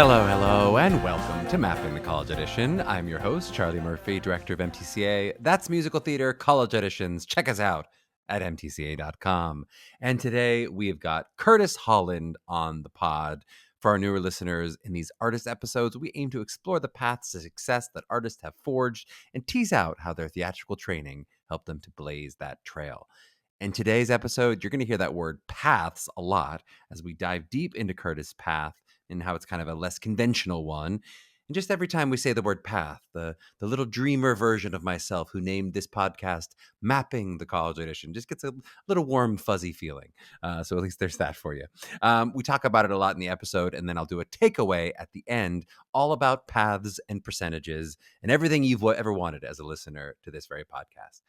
Hello, and welcome to Mapping the College Audition. I'm your host, Charlie Murphy, director of MTCA. That's Musical Theater College Auditions. Check us out at mtca.com. And today we have got Curtis Holland on the pod. For our newer listeners, in these artist episodes, we aim to explore the paths to success that artists have forged and tease out how their theatrical training helped them to blaze that trail. In today's episode, you're going to hear that word paths a lot as we dive deep into Curtis' path and how it's kind of a less conventional one. And just every time we say the word path, the little dreamer version of myself who named this podcast Mapping the College Audition just gets a little warm, fuzzy feeling. So at least there's that for you. We talk about it a lot in the episode, and then I'll do a takeaway at the end all about paths and percentages and everything you've ever wanted as a listener to this very podcast.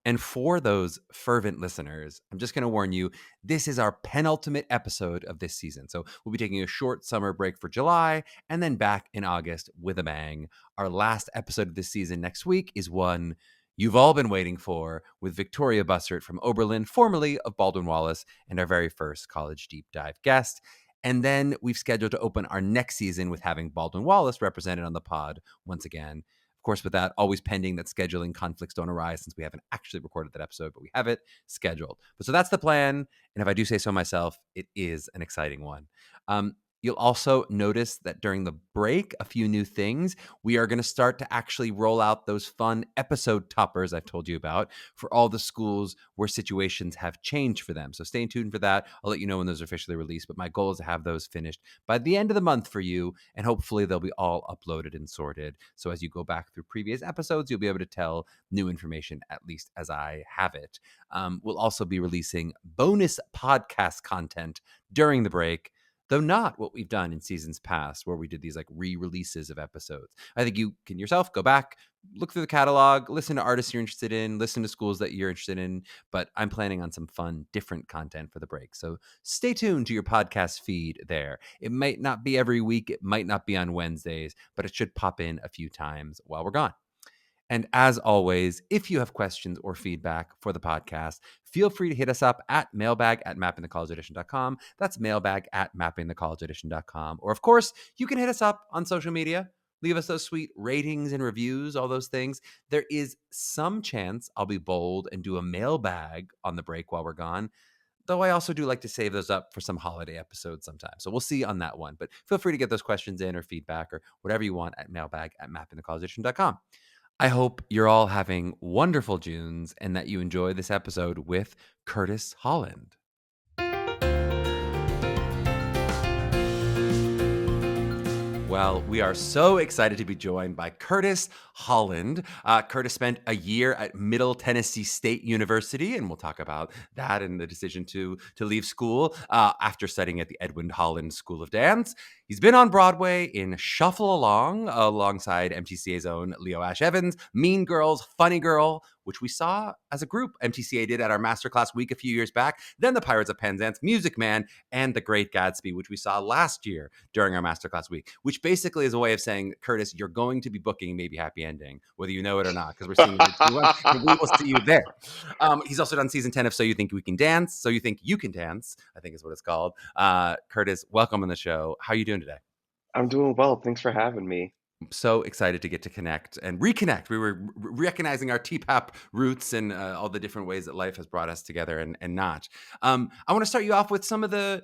And for those fervent listeners, I'm just going to warn you, this is our penultimate episode of this season. So we'll be taking a short summer break for July and then back in August with a bang. Our last episode of this season next week is one you've all been waiting for, with Victoria Bussert from Oberlin, formerly of Baldwin Wallace, and our very first college deep dive guest. And then we've scheduled to open our next season with having Baldwin Wallace represented on the pod once again. Of course, with that, always pending that scheduling conflicts don't arise since we haven't actually recorded that episode, but we have it scheduled. But so that's the plan. And if I do say so myself, it is an exciting one. You'll also notice that during the break, a few new things. We are going to start to actually roll out those fun episode toppers I've told you about for all the schools where situations have changed for them. So stay tuned for that. I'll let you know when those are officially released. But my goal is to have those finished by the end of the month for you. And hopefully they'll be all uploaded and sorted. So as you go back through previous episodes, you'll be able to tell new information, at least as I have it. We'll also be releasing bonus podcast content during the break, though not what we've done in seasons past where we did these like re-releases of episodes. I think you can yourself go back, look through the catalog, listen to artists you're interested in, listen to schools that you're interested in, but I'm planning on some fun, different content for the break. So stay tuned to your podcast feed there. It might not be every week, it might not be on Wednesdays, but it should pop in a few times while we're gone. And as always, if you have questions or feedback for the podcast, feel free to hit us up at mailbag@mappingthecollegeaudition.com. That's mailbag@mappingthecollegeaudition.com. Or, of course, you can hit us up on social media. Leave us those sweet ratings and reviews, all those things. There is some chance I'll be bold and do a mailbag on the break while we're gone, though I also do like to save those up for some holiday episodes sometimes. So we'll see on that one. But feel free to get those questions in or feedback or whatever you want at mailbag@mappingthecollegeaudition.com. I hope you're all having wonderful Junes and that you enjoy this episode with Curtis Holland. Well, we are so excited to be joined by Curtis Holland. Curtis spent a year at Middle Tennessee State University, and we'll talk about that and the decision to leave school after studying at the Edwin Holland School of Dance. He's been on Broadway in Shuffle Along alongside MTCA's own Leo Ash Evans, Mean Girls, Funny Girl, which we saw as a group. MTCA did at our masterclass week a few years back. Then The Pirates of Penzance, Music Man, and The Great Gatsby, which we saw last year during our masterclass week, which basically is a way of saying, Curtis, you're going to be booking Maybe Happy Ending, whether you know it or not, because we're seeing you and we will see you there. He's also done season 10 of So You Think We Can Dance, So You Think You Can Dance, I think is what it's called. Curtis, welcome on the show. How are you doing today? I'm doing well. Thanks for having me. So excited to get to connect and reconnect. We were recognizing our TPAP roots and all the different ways that life has brought us together and not. I want to start you off with some of the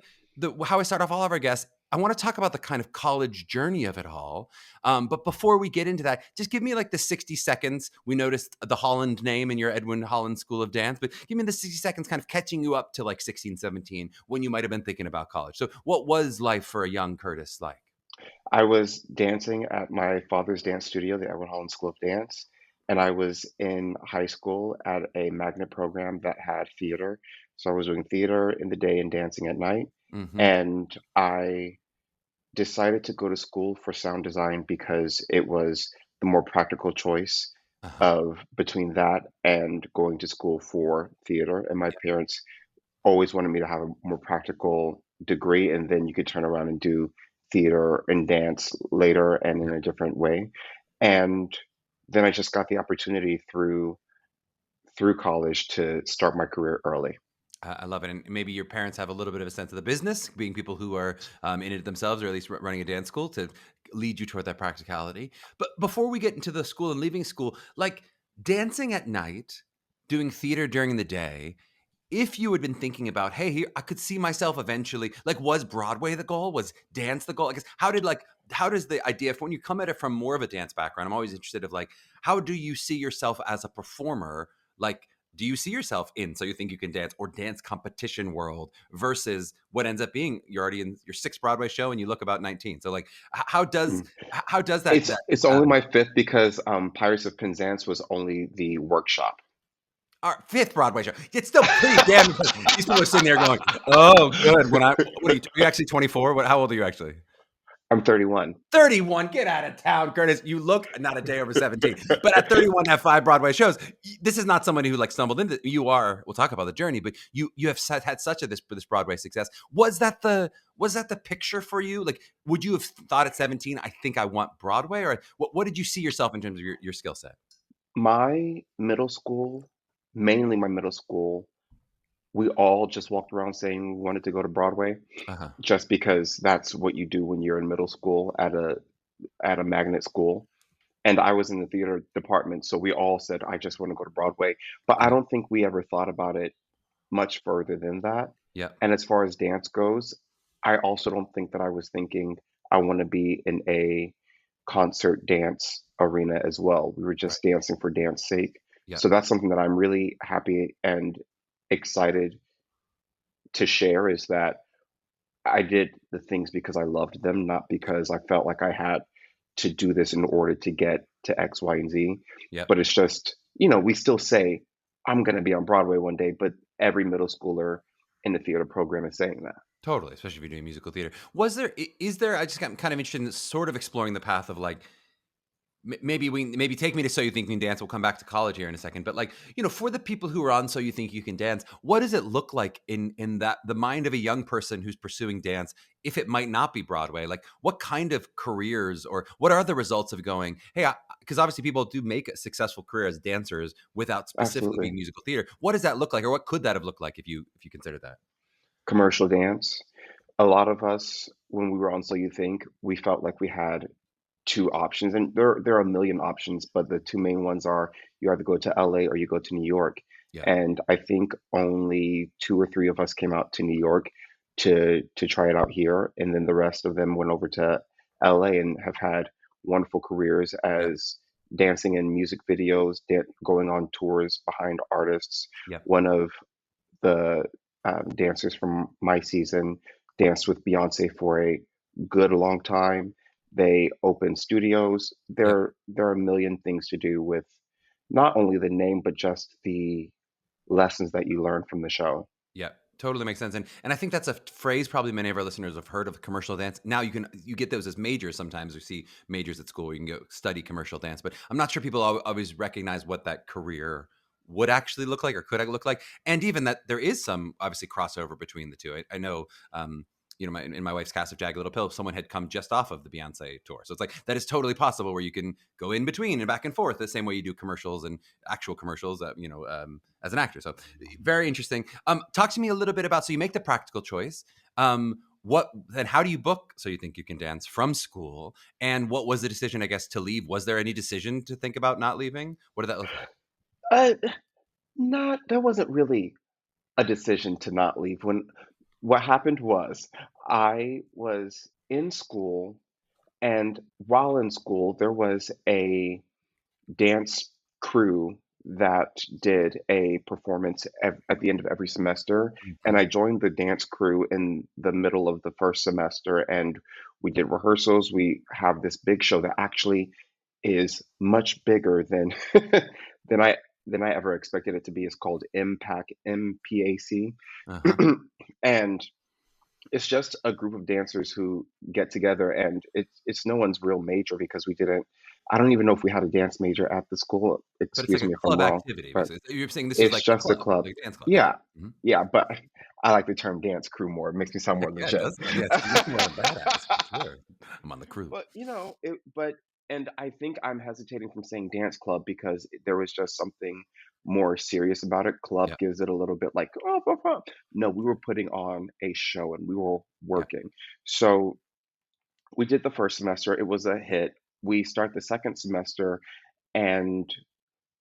how I start off all of our guests. I want to talk about the kind of college journey of it all. But before we get into that, just give me like the 60 seconds. We noticed the Holland name in your Edwin Holland School of Dance, but give me the 60 seconds kind of catching you up to like 16, 17 when you might have been thinking about college. So what was life for a young Curtis like? I was dancing at my father's dance studio, the Edwin Holland School of Dance, and I was in high school at a magnet program that had theater. So I was doing theater in the day and dancing at night. Mm-hmm. And I decided to go to school for sound design because it was the more practical choice Uh-huh. of between that and going to school for theater. And my parents always wanted me to have a more practical degree, and then you could turn around and do theater and dance later and in a different way. And then I just got the opportunity through college to start my career early. I love it. And maybe your parents have a little bit of a sense of the business, being people who are in it themselves, or at least running a dance school to lead you toward that practicality. But before we get into the school and leaving school, like dancing at night, doing theater during the day, if you had been thinking about, hey, here, I could see myself eventually, like, was Broadway the goal? Was dance the goal? I guess, how does the idea, when you come at it from more of a dance background, I'm always interested of like, how do you see yourself as a performer? Like, do you see yourself in So You Think You Can Dance or dance competition world versus what ends up being you're already in your sixth Broadway show and you look about 19? So like, Mm. how does It's only my fifth because Pirates of Penzance was only the workshop. our fifth Broadway show. It's still pretty damn impressive. These people are sitting there going, "Oh, good." What are you actually 24? How old are you actually? I'm 31. 31. Get out of town, Curtis. You look not a day over 17, but at 31, have 5 Broadway shows. This is not somebody who like stumbled into. You are. We'll talk about the journey, but you have had such this Broadway success. Was that the picture for you? Like, would you have thought at 17, I think I want Broadway, or what did you see yourself in terms of your skill set? My middle school, mainly my middle school, we all just walked around saying we wanted to go to Broadway, Uh huh. just because that's what you do when you're in middle school at a magnet school. And I was in the theater department, so we all said, I just want to go to Broadway. But I Yeah. don't think we ever thought about it much further than that. Yeah. And as far as dance goes, I also don't think that I was thinking I want to be in a concert dance arena as well. We were Right. just dancing for dance sake. Yeah. So that's something that I'm really happy and excited to share, is that I did the things because I loved them, not because I felt like I had to do this in order to get to X, Y, and Z. Yep. But it's just, we still say, I'm going to be on Broadway one day, but every middle schooler in the theater program is saying that. Totally, especially if you're doing musical theater. Is there, I just got kind of interested in sort of exploring the path of like, maybe take me to So You Think You Can Dance. We'll come back to college here in a second, but like, for the people who are on So You Think You Can Dance, what does it look like in that the mind of a young person who's pursuing dance, if it might not be Broadway? Like, what kind of careers, or what are the results of going, hey, because obviously people do make a successful career as dancers without specifically Absolutely. being musical theater. What does that look like, or what could that have looked like if you consider that? Commercial dance. A lot of us, when we were on So You Think, we felt like we had two options, and there are a million options, but the two main ones are you either go to LA or you go to New York. Yeah. And I think only two or three of us came out to New York to try it out here, and then the rest of them went over to LA and have had wonderful careers Yep. as dancing in music videos, going on tours behind artists. Yep. One of the dancers from my season danced with Beyonce for a good long time. They opened studios. Yep. There are a million things to do with not only the name, but just the lessons that you learn from the show. Yeah, totally makes sense. And I think that's a phrase probably many of our listeners have heard of, commercial dance. Now you get those as majors sometimes. We see majors at school where you can go study commercial dance, but I'm not sure people always recognize what that career would actually look like or could look like. And even that there is some obviously crossover between the two. I know in my wife's cast of Jagged Little Pill, someone had come just off of the Beyonce tour. So it's like that is totally possible where you can go in between and back and forth the same way you do commercials and actual commercials, as an actor. So very interesting. Talk to me a little bit about, so you make the practical choice. What then? How do you book So You Think You Can Dance from school? And what was the decision, I guess, to leave? Was there any decision to think about not leaving? What did that look like? Uh, Not there wasn't really a decision to not leave. When What happened was I was in school, and while in school, there was a dance crew that did a performance at the end of every semester. And Mhm. I joined the dance crew in the middle of the first semester, and we did rehearsals. We have this big show that actually is much bigger than than I ever expected it to be. It's called Impact, MPAC. Uh-huh. And it's just a group of dancers who get together, and it's no one's real major because we didn't. I don't even know if we had a dance major at the school. But it's like Excuse a me if I'm club wrong, activity, but basically. You're saying this was it's like a just a club, club. like a dance club. Yeah. Yeah, Mhm. yeah, but I like the term dance crew more. It makes me sound more Yeah, it legit. does. Yeah, it's much more badass for sure. I'm on the crew. But and I think I'm hesitating from saying dance club because there was just something more serious about it. Club Yeah. gives it a little bit like, oh, oh, oh." No, we were putting on a show and we were Yeah. working. So we did the first semester. It was a hit. We start the second semester and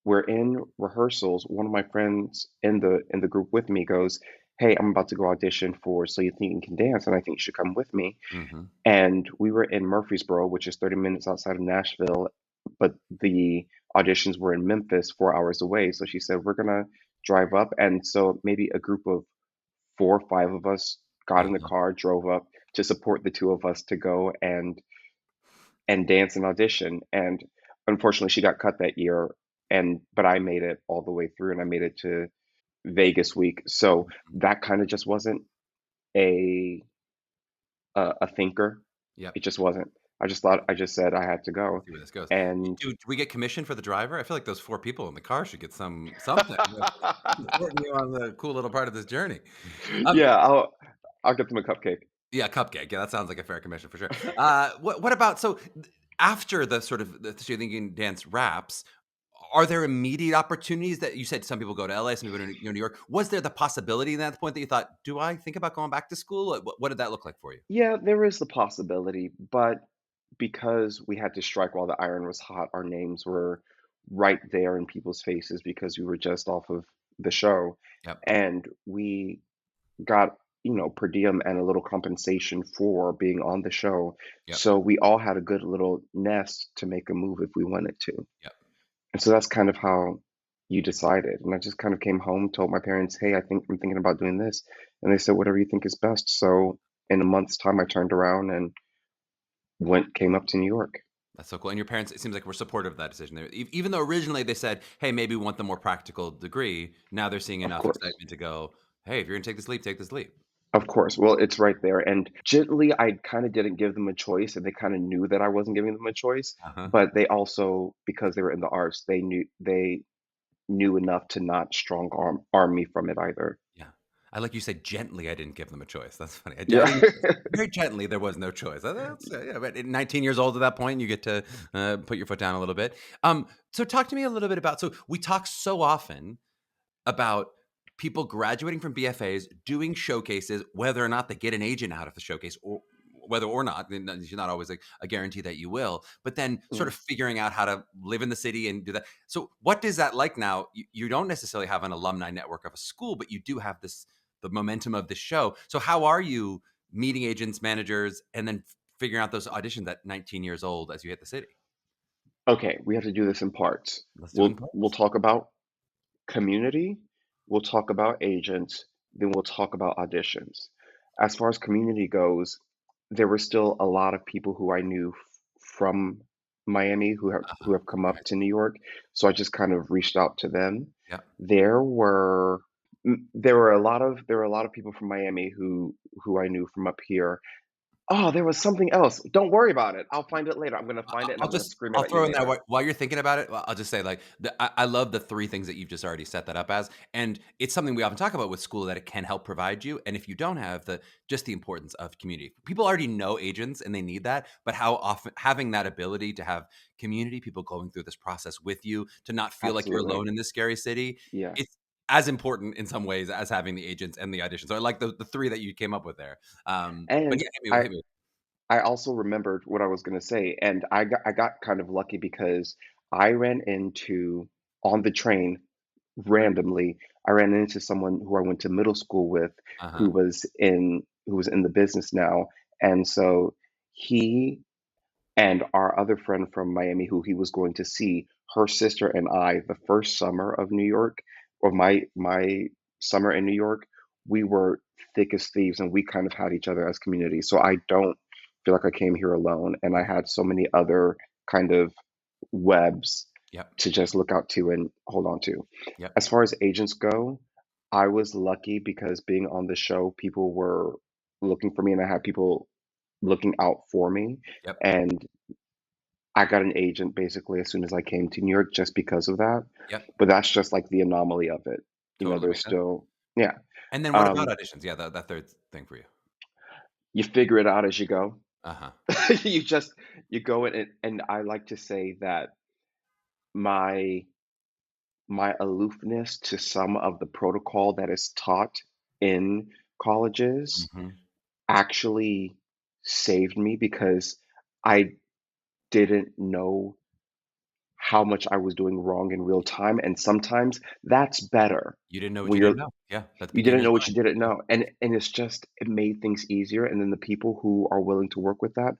we're in rehearsals. One of my friends in the group with me goes, "Hey, I'm about to go audition for So You Think You Can Dance, and I think you should come with me." Hmm. And we were in Murfreesboro, which is 30 minutes outside of Nashville, but the auditions were in Memphis, 4 hours away. So she said, "We're gonna drive up." And so maybe a group of 4 or 5 of us got in the Uh-huh. car, drove up to support the two of us to go and dance and audition. And unfortunately, she got cut that year. And but I made it all the way through, and I made it to Vegas week. So that kind of just wasn't a a thinker. Yep. It just wasn't. I just thought I just said I had to go, See where this goes. and Do we get commission for the driver? I feel like those 4 people in the car should get something, supporting you on the cool little part of this journey. Um, yeah, I'll get them a cupcake. yeah, cupcake. Yeah, that sounds like a fair commission for sure. What about after the sort of the So You Think You Can Dance wraps, are there immediate opportunities that you said some people go to LA, some people go to New York? Was there the possibility at that point that you thought, "Do I think about going back to school?" What did that look like for you? Yeah, there is the possibility, but because we had to strike while the iron was hot, our names were right there in people's faces because we were just off of the show, Yep, and we got, per diem and a little compensation for being on the show. yep, So we all had a good little nest to make a move if we wanted to. yep. And so that's kind of how you decided. And I just kind of came home, told my parents, "Hey, I'm thinking about doing this." And they said, "Whatever you think is best." So in a month's time, I turned around and came up to New York. That's so cool. And your parents, it seems like, were supportive of that decision. Even though originally they said, "Hey, maybe we want the more practical degree." Now they're seeing Of enough course. excitement to go, "Hey, if you're gonna take this leap, take this leap." Of course. Well, it's right there. And gently, I kind of didn't give them a choice, and they kind of knew that I wasn't giving them a choice. Uh-huh. But they also, because they were in the arts, they knew enough to not strong arm me from it either. Yeah. I like you said gently, I didn't give them a choice. That's funny. I Yeah. didn't very gently, there was no choice. That's yeah, but at 19 years old at that point, you get to put your foot down a little bit. So talk to me a little bit about, so we talk so often about people graduating from BFAs, doing showcases, whether or not they get an agent out of the showcase, or whether or not, and it's not always a guarantee that you will, but then sort Mm. of figuring out how to live in the city and do that. So what is that like now? You don't necessarily have an alumni network of a school, but you do have the momentum of the show. So how are you meeting agents, managers, and then figuring out those auditions at 19 years old as you hit the city? Okay, we have to do this in parts. Let's do it in We'll parts. talk about community, we'll talk about agents, then we'll talk about auditions. As far as community goes, there were still a lot of people who I knew from Miami who have come up Right. to New York, so I just kind of reached out to them. Yeah. There were there were a lot of people from Miami who I knew from up here. Oh, there was something else. Don't worry about it. I'll find it later. I'm gonna find it and I'm gonna scream it I'll at you throw in that later. while you're thinking about it. I'll just say, like, I love the 3 things that you've just already set that up as, and it's something we often talk about with school, that it can help provide you. And if you don't have just the importance of community. People already know agents and they need that, but how often having that ability to have community, people going through this process with you, to not feel like you're Absolutely. alone in this scary city, Yeah. it's as important in some ways as having the agents and the auditions. So I like the 3 that you came up with there. But And yeah, I hit me. I also remembered what I was gonna say, and I got kind of lucky because I ran into on the train randomly, I ran into someone who I went to middle school with Uh-huh. who was in the business now, and so he and our other friend from Miami who he was going to see, her sister and I, the first summer of New York, or my summer in New York, we were thick as thieves and we kind of had each other as community. So I don't feel like I came here alone and I had so many other kind of webs Yep. to just look out to and hold on to. Yep. As far as agents go, I was lucky because being on the show, people were looking for me and I had people looking out for me. Yep. And I got an agent basically as soon as I came to New York just because of that. Yep. But that's just like the anomaly of it. Totally There's makes sense. still, yeah. And then what about Um, auditions? Yeah, that 3rd thing for you. you figure it out as you go. Uh-huh. you just you go in and I like to say that my my aloofness to some of the protocol that is taught in colleges Hmm. actually saved me because I didn't know how much I was doing wrong in real time, and sometimes that's better You didn't know what when you you're didn't know. Yeah, let the you didn't beginner's know what mind. you didn't know, and it's just it made things easier, and then the people who are willing to work with that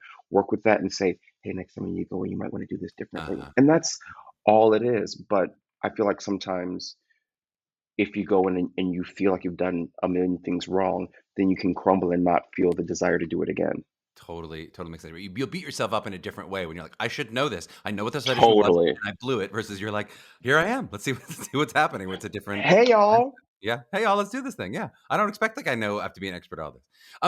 and say, "Hey, next time you go, you might wanna do this differently," Uh-huh. and that's all it is, but I feel like sometimes if you go in and you feel like you've done a million things wrong, then you can crumble and not feel the desire to do it again. Totally, totally makes sense. You'll beat yourself up in a different way when you're like, "I should know this. I know what this audition was, Totally. and I blew it," versus you're like, "Here I am. Let's see let's see what's happening." It's a different "Hey, y'all." yeah. "Hey, y'all, let's do this thing." Yeah. I don't expect like I know I have to be an expert at all this.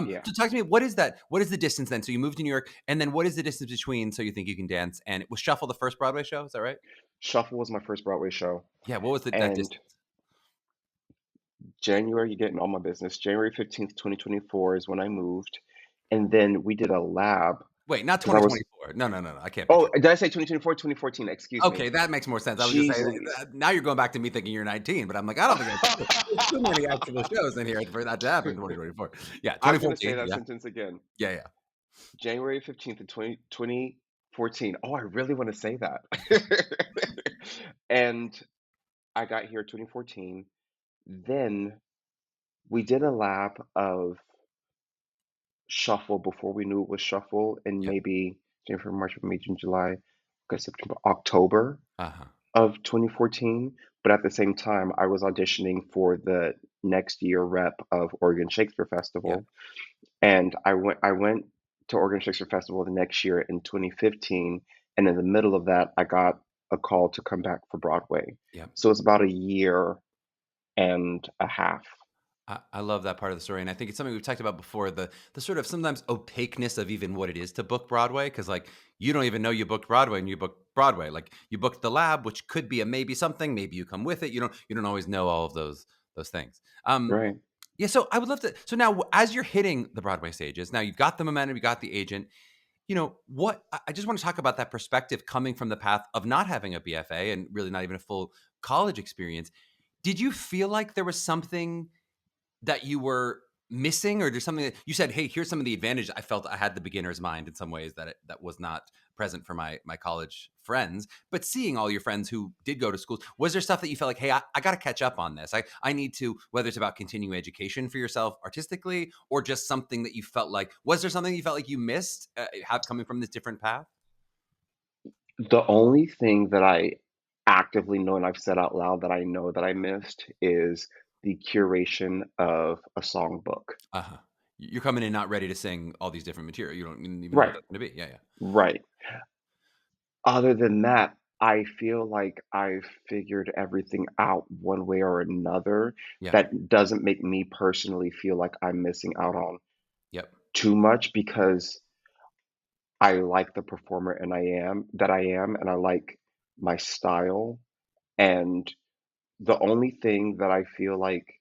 Yeah. So talk to me, what is that? What is the distance then? So you moved to New York, and then what is the distance between So You Think You Can Dance and was Shuffle the first Broadway show? Is that right? Shuffle was my first Broadway show, Yeah, what was that and distance? January, you're getting all my business. January 15th, 2024 is when I moved, and then we did a lab Wait, not because I was 2024. No, no, no, no. I can't be oh, true. did I say 2024, 2014? Excuse me. Okay, that makes more sense. I was just Jeez saying Louise. now you're going back to me thinking you're 19, but I'm like, I don't think that's true. There's too many actual shows in here for that to happen in 2024. Yeah, I'm gonna say 2014. that Yeah. sentence again. Yeah, yeah. January 15th of 2014. Oh, I really want to say that. And I got here 2014. Then we did a lab of Shuffle before we knew it was Shuffle in Yep. maybe January, March, May, June, July, August, September, October Uh-huh. of 2014. But at the same time, I was auditioning for the next year rep of Oregon Shakespeare Yep. Festival. And I went to Oregon Shakespeare Festival the next year in 2015, and in the middle of that, I got a call to come back for Broadway. Yep. So it's about a year and a half. I love that part of the story, and I think it's something we've talked about before, the sort of sometimes opaqueness of even what it is to book Broadway, because like, you don't even know you booked Broadway and you booked Broadway. Like, you booked the lab, which could be a maybe something, maybe you come with it. You don't always know all of those things. Right. Yeah, so I would love to so now as you're hitting the Broadway stages, now you've got the momentum, you got the agent, what I just want to talk about that perspective coming from the path of not having a BFA and really not even a full college experience. Did you feel like there was something that you were missing, or there's something that you said, "Hey, here's some of the advantages I felt I had the beginner's mind in some ways that was not present for my college friends." But seeing all your friends who did go to schools, was there stuff that you felt like, "Hey, I got to catch up on this. I need to," whether it's about continuing education for yourself artistically or just something that you felt like, was there something you felt like you missed have coming from this different path? The only thing that I actively know and I've said out loud that I know that I missed is the curation of a songbook. Uh-huh. You're coming in not ready to sing all these different material. You don't even know what Right. that's going to be. Yeah, yeah. Right. Other than that, I feel like I've figured everything out one way or another Yeah. that doesn't make me personally feel like I'm missing out on Yep. too much because I like the performer I am, and I like my style. And the only thing that I feel like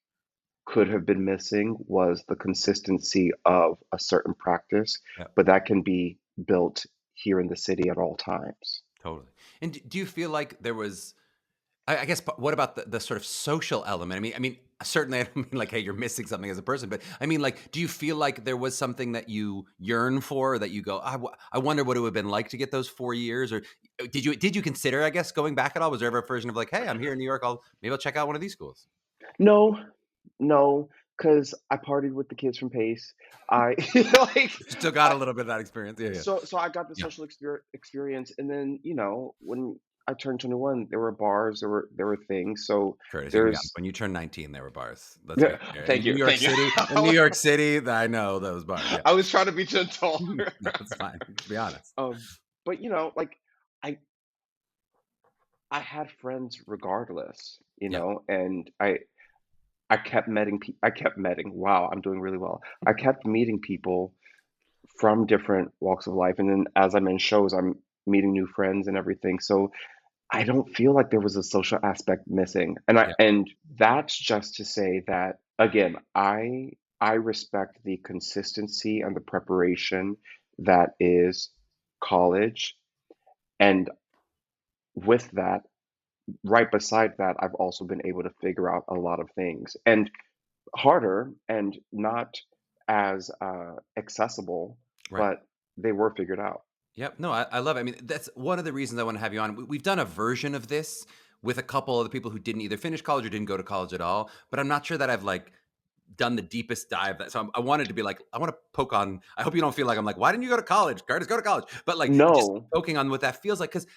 could have been missing was the consistency of a certain practice, Yep. but that can be built here in the city at all times. Totally. And do you feel like there was I guess, but what about the sort of social element? I mean, certainly I don't mean like, hey, you're missing something as a person, but I mean, like, do you feel like there was something that you yearn for, or that you go, I wonder what it would have been like to get those 4 years, or did you consider, I guess, going back at all? Was there ever a version of like, hey, I'm here in New York, maybe I'll check out one of these schools? No, no, because I partied with the kids from Pace. I like You still got I a little bit of that experience, yeah, yeah, so I got the yeah. social experience, and then when I turned 21, there were bars, there were things. So Curtis, you can be honest. there's When you turned 19, there were bars. Let's be yeah. fair. In Thank New you, York thank you. City, in New York City, I know those bars. Yeah, I was trying to be gentle. no, it's fine. Be honest. But like I I had friends regardless, Yeah. and I kept meeting. Wow, I'm doing really well. I kept meeting people from different walks of life, and then as I'm in shows, I'm meeting new friends and everything. So I don't feel like there was a social aspect missing. Yeah. And that's just to say that again, I respect the consistency and the preparation that is college. And with that, right beside that, I've also been able to figure out a lot of things, and harder and not as accessible, Right. but they were figured out. Yep. No, I love it. I mean, that's one of the reasons I want to have you on. We've done a version of this with a couple of the people who didn't either finish college or didn't go to college at all. But I'm not sure that I've like done the deepest dive. That so I wanted to be like, I want to poke on. I hope you don't feel like I'm like, why didn't you go to college? Curtis, go to college. But like, just No, poking on what that feels like, because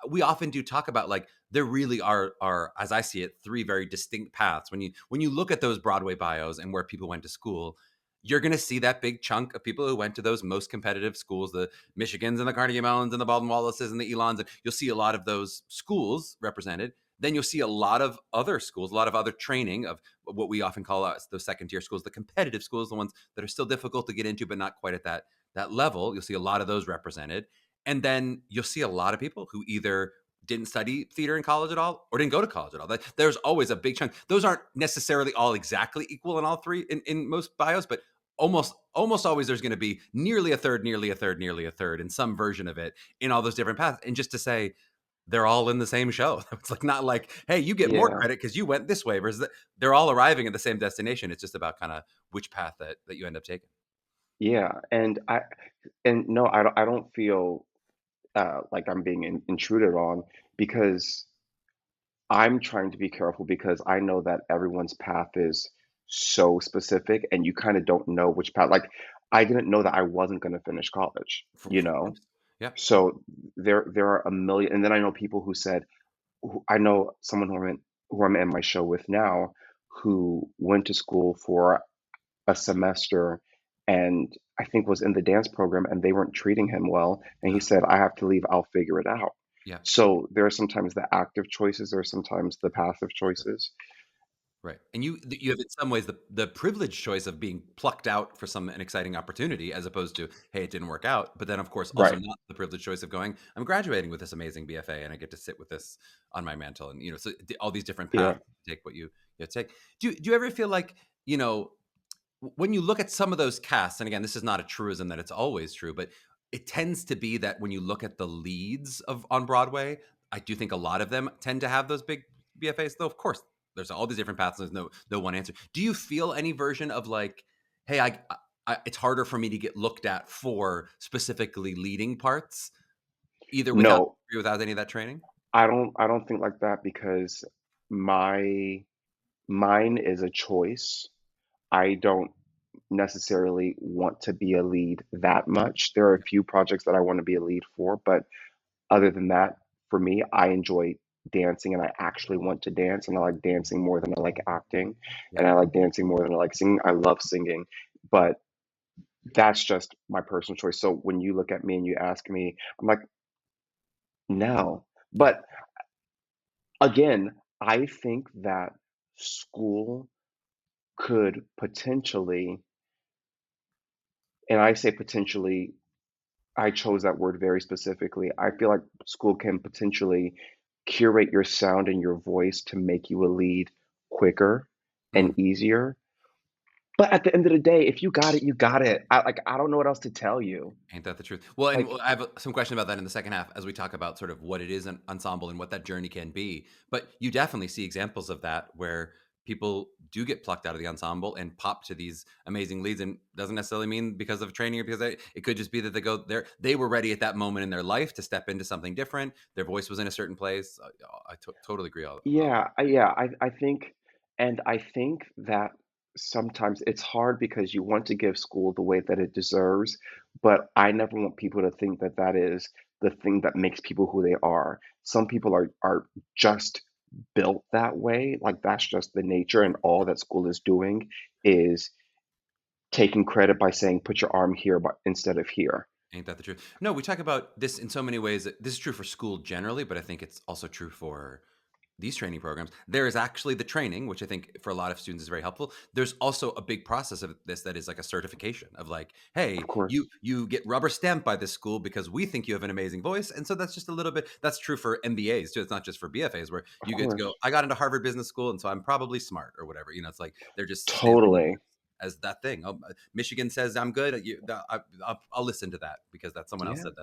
we often do talk about like there really are, as I see it, three very distinct paths. When you look at those Broadway bios and where people went to school, you're going to see that big chunk of people who went to those most competitive schools, the Michigans and the Carnegie Mellons and the Baldwin Wallaces and the Elons. And you'll see a lot of those schools represented. Then you'll see a lot of other schools, a lot of other training of what we often call those second tier schools, the competitive schools, the ones that are still difficult to get into, but not quite at that level. You'll see a lot of those represented. And then you'll see a lot of people who either didn't study theater in college at all or didn't go to college at all. There's always a big chunk. Those aren't necessarily all exactly equal in all three in most bios, but almost always there's going to be nearly a third, nearly a third, nearly a third in some version of it in all those different paths. And just to say they're all in the same show. It's like not like, hey, you get more yeah, credit because you went this way, versus they're all arriving at the same destination. It's just about kind of which path that you end up taking. yeah, and no, I don't feel like I'm being intruded on because I'm trying to be careful because I know that everyone's path is so specific, and you kind of don't know which path. Like, I didn't know that I wasn't going to finish college, you Of know? course. Yeah. So there are a million, and then I know people who said, I know someone who I'm in my show with now, who went to school for a semester and I think was in the dance program and they weren't treating him well. And he said, I have to leave, I'll figure it out. Yeah. So there are sometimes the active choices, there are sometimes the passive choices. Right. And you have in some ways the privileged choice of being plucked out for an exciting opportunity as opposed to, hey, it didn't work out. But then of course also Right. not the privileged choice of going, I'm graduating with this amazing BFA and I get to sit with this on my mantle. And so all these different Yeah. paths take what you take. Do you ever feel like, when you look at some of those casts, and again, this is not a truism that it's always true, but it tends to be that when you look at the leads of on Broadway, I do think a lot of them tend to have those big BFAs. Though, of course, there's all these different paths. And there's no one answer. Do you feel any version of like, hey, it's harder for me to get looked at for specifically leading parts, either without No, without any of that training? I don't think like that because my mine is a choice. I don't necessarily want to be a lead that much. There are a few projects that I want to be a lead for, but other than that, for me, I enjoy dancing and I actually want to dance and I like dancing more than I like acting Yeah. and I like dancing more than I like singing. I love singing, but that's just my personal choice. So when you look at me and you ask me, I'm like, no. Yeah. But again, I think that school could potentially, and I say potentially, I chose that word very specifically. I feel like school can potentially curate your sound and your voice to make you a lead quicker Mm. and easier. But at the end of the day, if you got it, you got it. I don't know what else to tell you. Ain't that the truth? Well, and Like, I have some question about that in the second half as we talk about sort of what it is an ensemble and what that journey can be. But you definitely see examples of that where people do get plucked out of the ensemble and pop to these amazing leads, and doesn't necessarily mean because of training or because it could just be that they were ready at that moment in their life to step into something different. Their voice was in a certain place. I totally agree. yeah, I think, and I think that sometimes it's hard because you want to give school the way that it deserves, but I never want people to think that that is the thing that makes people who they are. Some people are just built that way, like that's just the nature, and all that school is doing is taking credit by saying, put your arm here but instead of here. Ain't that the truth? No, we talk about this in so many ways. This is true for school generally, but I think it's also true for these training programs. There is actually the training, which I think for a lot of students is very helpful. There's also a big process of this that is like a certification of like, hey, Of you course. you get rubber stamped by this school because we think you have an amazing voice. And so that's just a little bit that's true for MBAs too. It's not just for BFAs where Of you get to course. go, I got into Harvard Business School and so I'm probably smart or whatever. It's like they're just stamping you. Totally. as that thing. Oh, Michigan says I'm good. I'll listen to that because that someone else Yeah. said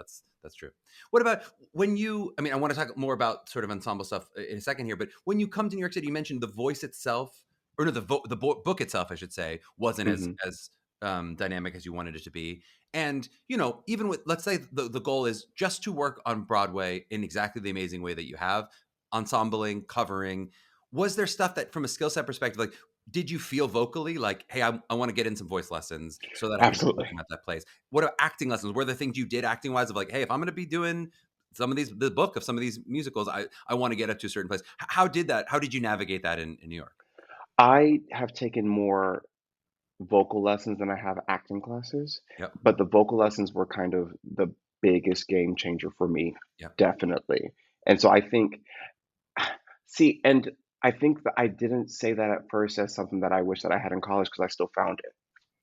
that's true. What about when you? I mean, I want to talk more about sort of ensemble stuff in a second here. But when you come to New York City, you mentioned the voice itself, or no, book itself, I should say, wasn't Hmm. as dynamic as you wanted it to be. And, you know, even with, let's say the goal is just to work on Broadway in exactly the amazing way that you have, ensembling, covering. Was there stuff that, from a skill set perspective, like, did you feel vocally like, hey, I want to get in some voice lessons so that I can Absolutely. perform at that place? What are acting lessons? Were there things you did acting wise of like, hey, if I'm going to be doing some of these, the book of some of these musicals, I want to get up to a certain place. How did that? How did you navigate that in New York? I have taken more vocal lessons than I have acting classes, Yep. but the vocal lessons were kind of the biggest game changer for me, Yep. definitely. And so I think, see, and I think that I didn't say that at first as something that I wish that I had in college because I still found it,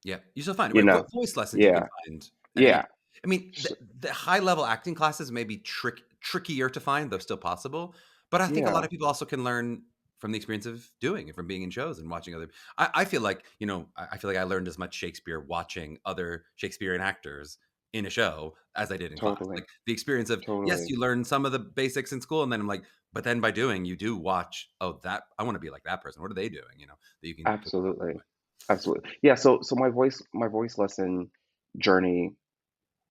Yeah, you still find it, you right? know? Voice lessons you can Yeah, find at any. yeah, I mean, s- the high level acting classes may be trickier to find, though still possible. But I think a lot yeah, of people also can learn from the experience of doing it, from being in shows and watching other. I feel like, you know, I feel like I learned as much Shakespeare watching other Shakespearean actors in a show as I did in class. totally, Like the experience of, yes, totally. you learn some of the basics in school, and then I'm like, but then by doing, you do watch. Oh, that I want to be like that person. What are they doing? You know, that you can pick up on that Absolutely. way. Absolutely. Yeah, so my voice lesson journey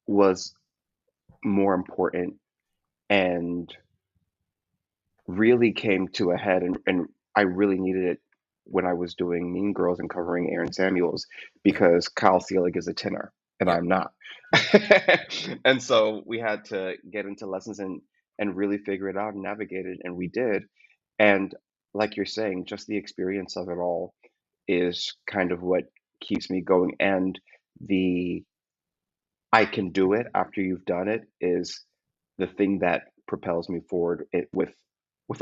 was more important and really came to a head, and I really needed it when I was doing Mean Girls and covering Aaron Samuels Yep. because Kyle Seelig is a tenor and Yep. I'm not. And so we had to get into lessons and really figure it out and navigate it, and we did. And like you're saying, just the experience of it all is kind of what keeps me going. And the I can do it after you've done it is the thing that propels me forward with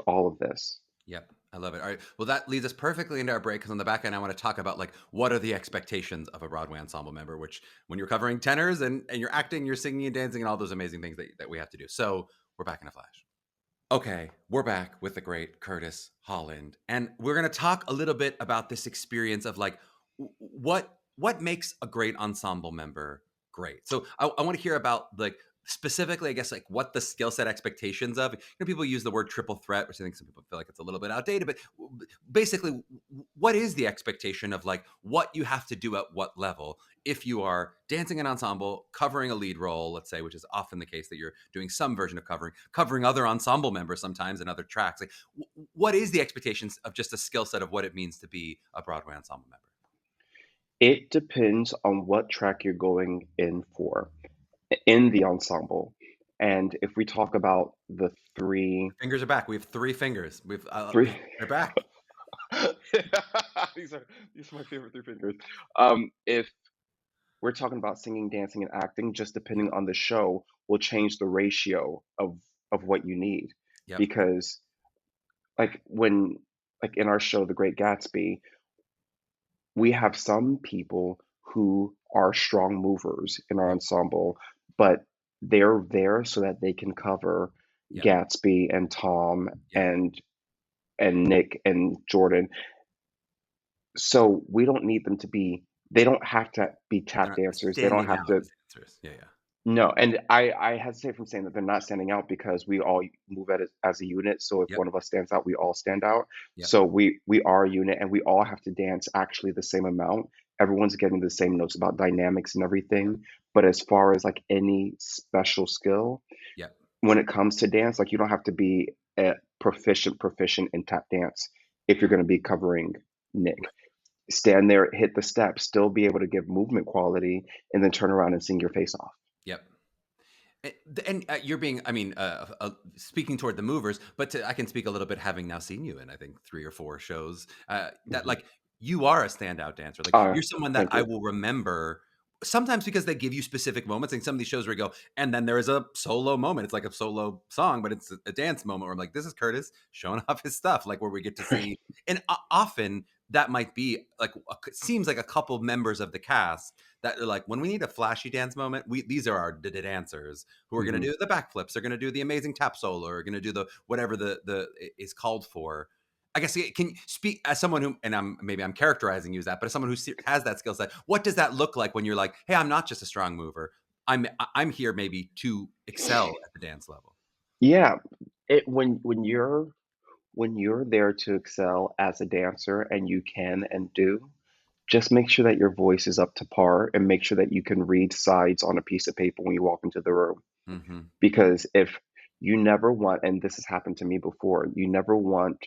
all of this. Yep. I love it. All right. Well, that leads us perfectly into our break because on the back end, I want to talk about like what are the expectations of a Broadway ensemble member, which when you're covering tenors and you're acting, you're singing and dancing and all those amazing things that we have to do. So we're back in a flash. Okay, we're back with the great Curtis Holland, and we're going to talk a little bit about this experience of like what makes a great ensemble member great. So I want to hear about like specifically, I guess, like what the skill set expectations of. You know, people use the word triple threat, which I think some people feel like it's a little bit outdated, but basically, what is the expectation of like what you have to do at what level if you are dancing an ensemble, covering a lead role, let's say, which is often the case that you're doing some version of covering other ensemble members sometimes in other tracks. Like, what is the expectations of just a skill set of what it means to be a Broadway ensemble member? It depends on what track you're going in for in the ensemble. And if we talk about the three Fingers are back. We have three fingers. three They're back. these are these are my favorite three fingers. If we're talking about singing, dancing, and acting, just Yep. depending on the show, will change the ratio of what you need. Yep. Because like when like in our show, The Great Gatsby, we have some people who are strong movers in our Yep. ensemble, but they're there so that they can cover Yep. Gatsby and Tom Yep. and Nick and Jordan. So we don't need them to be they don't have to be They're tap not dancers. They don't standing have out to as dancers. Yeah. Yeah. no, and I hesitate from saying that they're not standing out because we all move as a unit. So if Yep. one of us stands out, we all stand out. Yep. So we are a unit, and we all have to dance actually the same amount. Everyone's getting the same notes about dynamics and everything. But as far as like any special skill, Yep. when it comes to dance, like you don't have to be a proficient in tap dance if you're going to be covering Nick. Stand there, hit the steps, still be able to give movement quality, and then turn around and sing your face off. Yep. And you're being, I mean, speaking toward the movers, but I can speak a little bit having now seen you in, I think, three or four shows, that Mhm. like you are a standout dancer. Like you're someone that Thank I you. will remember sometimes because they give you specific moments. And some of these shows where you go, and then there is a solo moment. It's like a solo song, but it's a dance moment where I'm like, this is Curtis showing off his stuff, like where we get to see. And often that might be like, seems like a couple members of the cast that are like, when we need a flashy dance moment, these are our dancers who are going to Mhm. do the backflips, are going to do the amazing tap solo, or going to do the whatever the is called for. I guess can you speak as someone who, and I'm characterizing you as that, but as someone who has that skill set, what does that look like when you're like, hey, I'm not just a strong mover. I'm here maybe to excel at the dance level. Yeah, when you're there to excel as a dancer and you can and do, just make sure that your voice is up to par and make sure that you can read sides on a piece of paper when you walk into the room. Hmm. Because if you never want, and this has happened to me before, you never want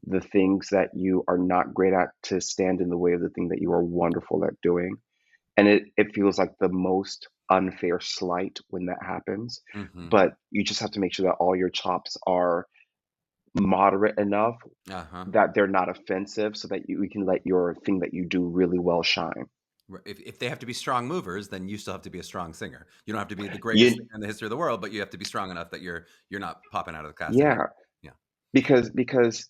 the things that you are not great at to stand in the way of the thing that you are wonderful at doing. And it feels like the most unfair slight when that happens. Hmm. But you just have to make sure that all your chops are moderate enough Uh huh. that they're not offensive so that you can let your thing that you do really well shine. If they have to be strong movers, then you still have to be a strong singer. You don't have to be the greatest You, singer in the history of the world, but you have to be strong enough that you're not popping out of the casket at yeah, all. Yeah. because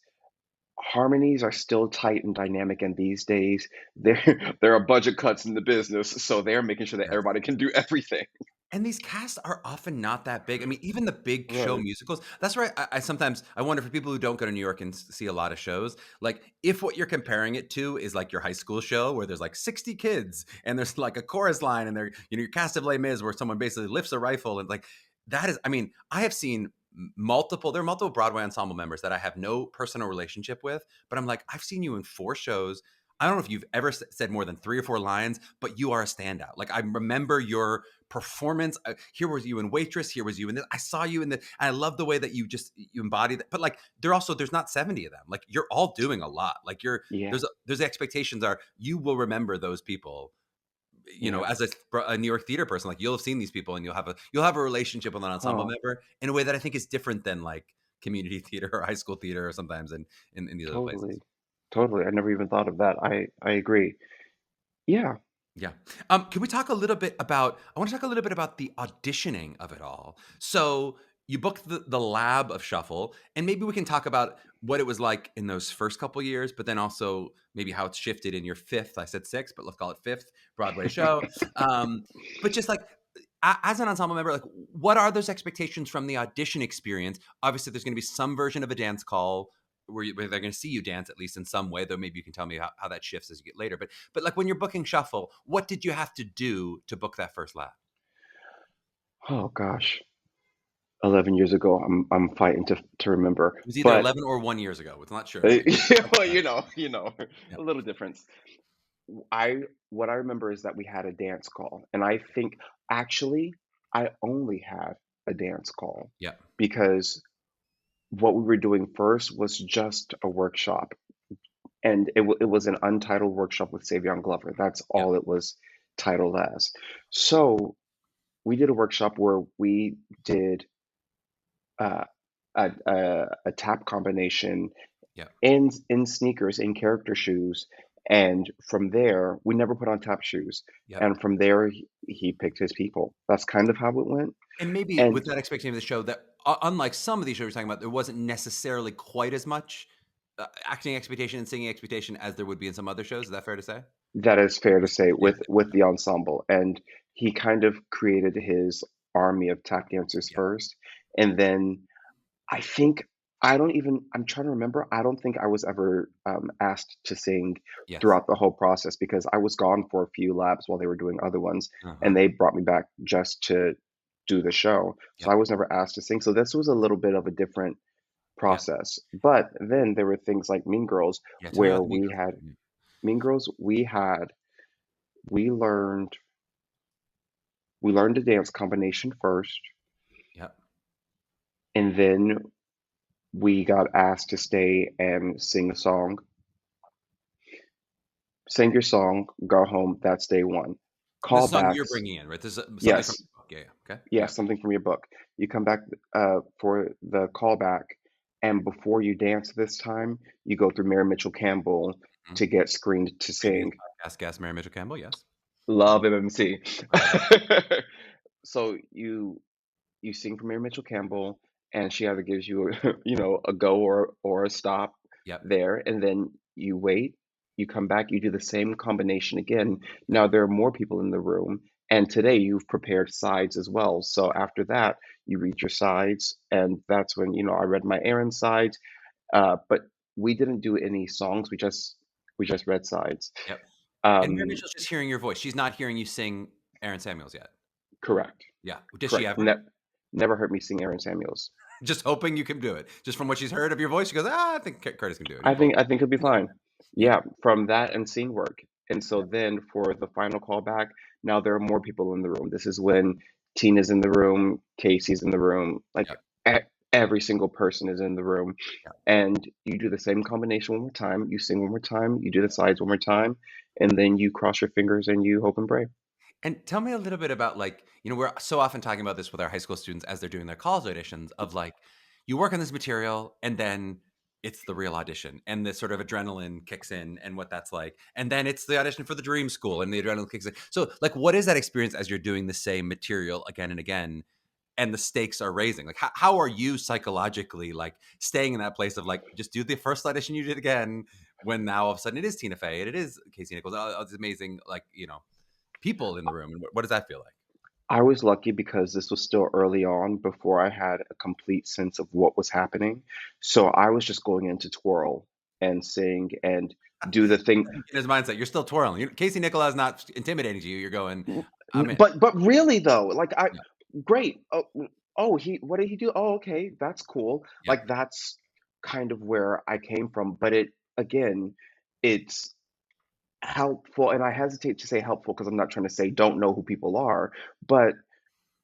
harmonies are still tight and dynamic, and these days there there are budget cuts in the business, so they're making sure that Yes. everybody can do everything. And these casts are often not that big. I mean, even the big show Right. musicals. That's why I sometimes I wonder for people who don't go to New York and see a lot of shows, like if what you're comparing it to is like your high school show where there's like 60 kids and there's like a chorus line and they're your cast of Les Mis where someone basically lifts a rifle and like that is. I mean, I have seen multiple. There are multiple Broadway ensemble members that I have no personal relationship with, but I'm like I've seen you in 4 shows. I don't know if you've ever said more than 3 or 4 lines, but you are a standout. Like I remember your performance. Here was you in Waitress. Here was you in this. I saw you in the. I love the way that you embody that. But like, there's not 70 of them. Like you're all doing a lot. Like Yeah, there's expectations are you will remember those people. yeah. As a New York theater person, like you'll have seen these people and you'll have a relationship with an ensemble Oh, member in a way that I think is different than like community theater or high school theater or sometimes in these other places. totally. Totally. I never even thought of that. I agree. Yeah. Yeah. Can we talk a little bit about? I want to talk a little bit about the auditioning of it all. So you booked the lab of Shuffle, and maybe we can talk about what it was like in those first couple years, but then also maybe how it's shifted in your fifth. I said sixth, but let's call it fifth Broadway show. But just like as an ensemble member, like what are those expectations from the audition experience? Obviously, there's going to be some version of a dance call where they're going to see you dance at least in some way. Though maybe you can tell me how that shifts as you get later. But like when you're booking Shuffle, what did you have to do to book that first lap? Oh gosh. 11 years ago. I'm fighting to remember. It was either But 11 or 1 years ago. It's not sure. We well, yeah, a little difference. I what I remember is that we had a dance call, and I think actually I only had a dance call yeah, because what we were doing first was just a workshop, and it was an untitled workshop with Savion Glover. That's yeah, all it was titled as. So we did a workshop where we did uh, a tap combination yeah, in sneakers, in character shoes, and from there, we never put on tap shoes. yeah. And from there, he picked his people. That's kind of how it went. And maybe with And that expectation of the show, that unlike some of these shows we're talking about, there wasn't necessarily quite as much acting expectation and singing expectation as there would be in some other shows. Is that fair to say? that is fair to say Yeah, with the ensemble. And he kind of created his army of tap dancers yeah, first, and then I think I'm trying to remember. I don't think I was ever asked to sing yes, throughout the whole process because I was gone for a few labs while they were doing other ones, uh and huh, they brought me back just to do the show. So I yep, was never asked to sing. So this was a little bit of a different yep, process. But then there were things like Mean Girls yeah. Tell me where about the Mean Girls. Mean Girls we learned we learned a dance combination first, Yep. and then we got asked to stay and sing a song. Sing your song, go home. That's day one. This is a song you're Callbacks, bringing in, right? This is something from yes, the book. Yeah, yeah. Okay. yes, Yep. something from your book. You come back for the callback, and before you dance this time, you go through Mary Mitchell Campbell Mhm. to get screened to Previous sing. podcast guest, Mary Mitchell Campbell. Yes. Love MMC. I love it. So you sing for Mary Mitchell Campbell, and she either gives you a a go or a stop Yep. there, and then you wait, you come back, you do the same combination again. Yep. Now there are more people in the room, and today you've prepared sides as well. So after that, you read your sides, and that's when I read my errand sides. But we didn't do any songs. We just read sides. Yep. And Mary Um, Mitchell's just hearing your voice. She's not hearing you sing Aaron Samuels yet. correct, Yeah. Does she correct. ever? Never heard me sing Aaron Samuels. Just hoping you can do it. Just from what she's heard of your voice, she goes, I think Curtis can do it. I He'll pull it think off. I think it'll be fine. Yeah. Yeah, from that and scene work. And so Yeah. then for the final callback, now there are more people in the room. This is when Tina's in the room, Casey's in the room, like Yeah. every single person is in the room. Yeah. And you do the same combination one more time, you sing one more time, you do the sides one more time, and then you cross your fingers and you hope and pray. And tell me a little bit about like, we're so often talking about this with our high school students as they're doing their college auditions of like, you work on this material and then it's the real audition and this sort of adrenaline kicks in and what that's like. And then it's the audition for the dream school and the adrenaline kicks in. So like, what is that experience as you're doing the same material again and again? And the stakes are raising. Like, how are you psychologically like staying in that place of like, just do the first audition you did again when now all of a sudden it is Tina Fey and it is Casey Nichols. It's amazing, like, people in the room. And what does that feel like? I was lucky because this was still early on before I had a complete sense of what was happening. So I was just going in to twirl and sing and do the thing. In his mindset, you're still twirling. Casey Nicholas is not intimidating to you. You're going, I'm in. But really though, like Yeah. great. Oh, he what did he do? Oh, okay, that's cool. Yep. Like that's kind of where I came from. But again, it's helpful, and I hesitate to say helpful because I'm not trying to say don't know who people are, but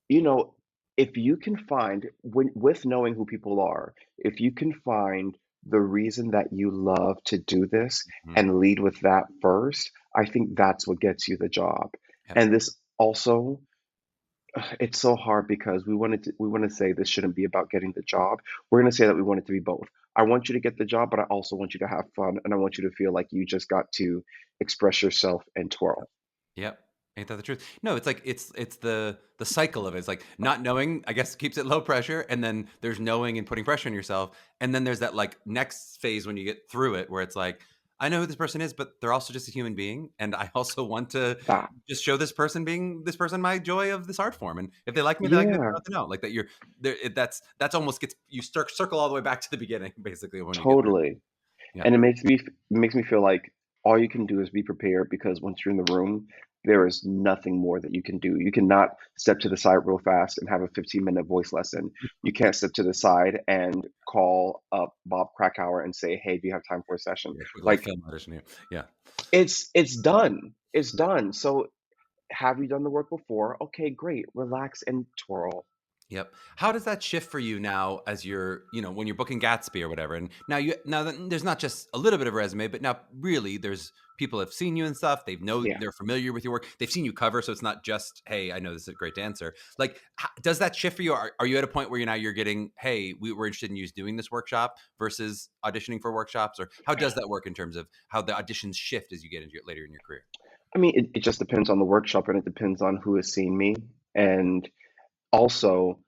you know, if you can find with knowing who people are, if you can find the reason that you love to do this Mhm. and lead with that first, I think that's what gets you the job. Yep. And this also, it's so hard because we want to say this shouldn't be about getting the job. We're going to say that we want it to be both. I want you to get the job, but I also want you to have fun and I want you to feel like you just got to express yourself and twirl. Yep. Ain't that the truth? No, it's like it's the cycle of it. It's like not knowing, I guess, keeps it low pressure, and then there's knowing and putting pressure on yourself, and then there's that like next phase when you get through it, where it's like, I know who this person is, but they're also just a human being, and I also want to That, just show this person my joy of this art form, and if they like me, they like me. If they yeah, don't, they don't. Like that, you're there. That's almost gets you circle all the way back to the beginning, basically, when you get there. totally. Yeah. And it makes me feel like all you can do is be prepared because once you're in the room, there is nothing more that you can do. You cannot step to the side real fast and have a 15-minute voice lesson. You can't step to the side and call up Bob Krakauer and say, "Hey, do you have time for a session?" Yeah, quick little Like film audition here. Yeah. it's done. It's done. So have you done the work before? Okay, great. Relax and twirl. Yep. How does that shift for you now as you're, when you're booking Gatsby or whatever? And now that there's not just a little bit of a resume, but now really there's people have seen you and stuff. Yeah. They're familiar with your work. They've seen you cover, so it's not just, hey, I know this is a great dancer. Like, does that shift for you? Are you at a point where you're getting, hey, we were interested in you doing this workshop versus auditioning for workshops, or how does that work in terms of how the auditions shift as you get into later in your career? I mean, it just depends on the workshop and it depends on who has seen me. And also,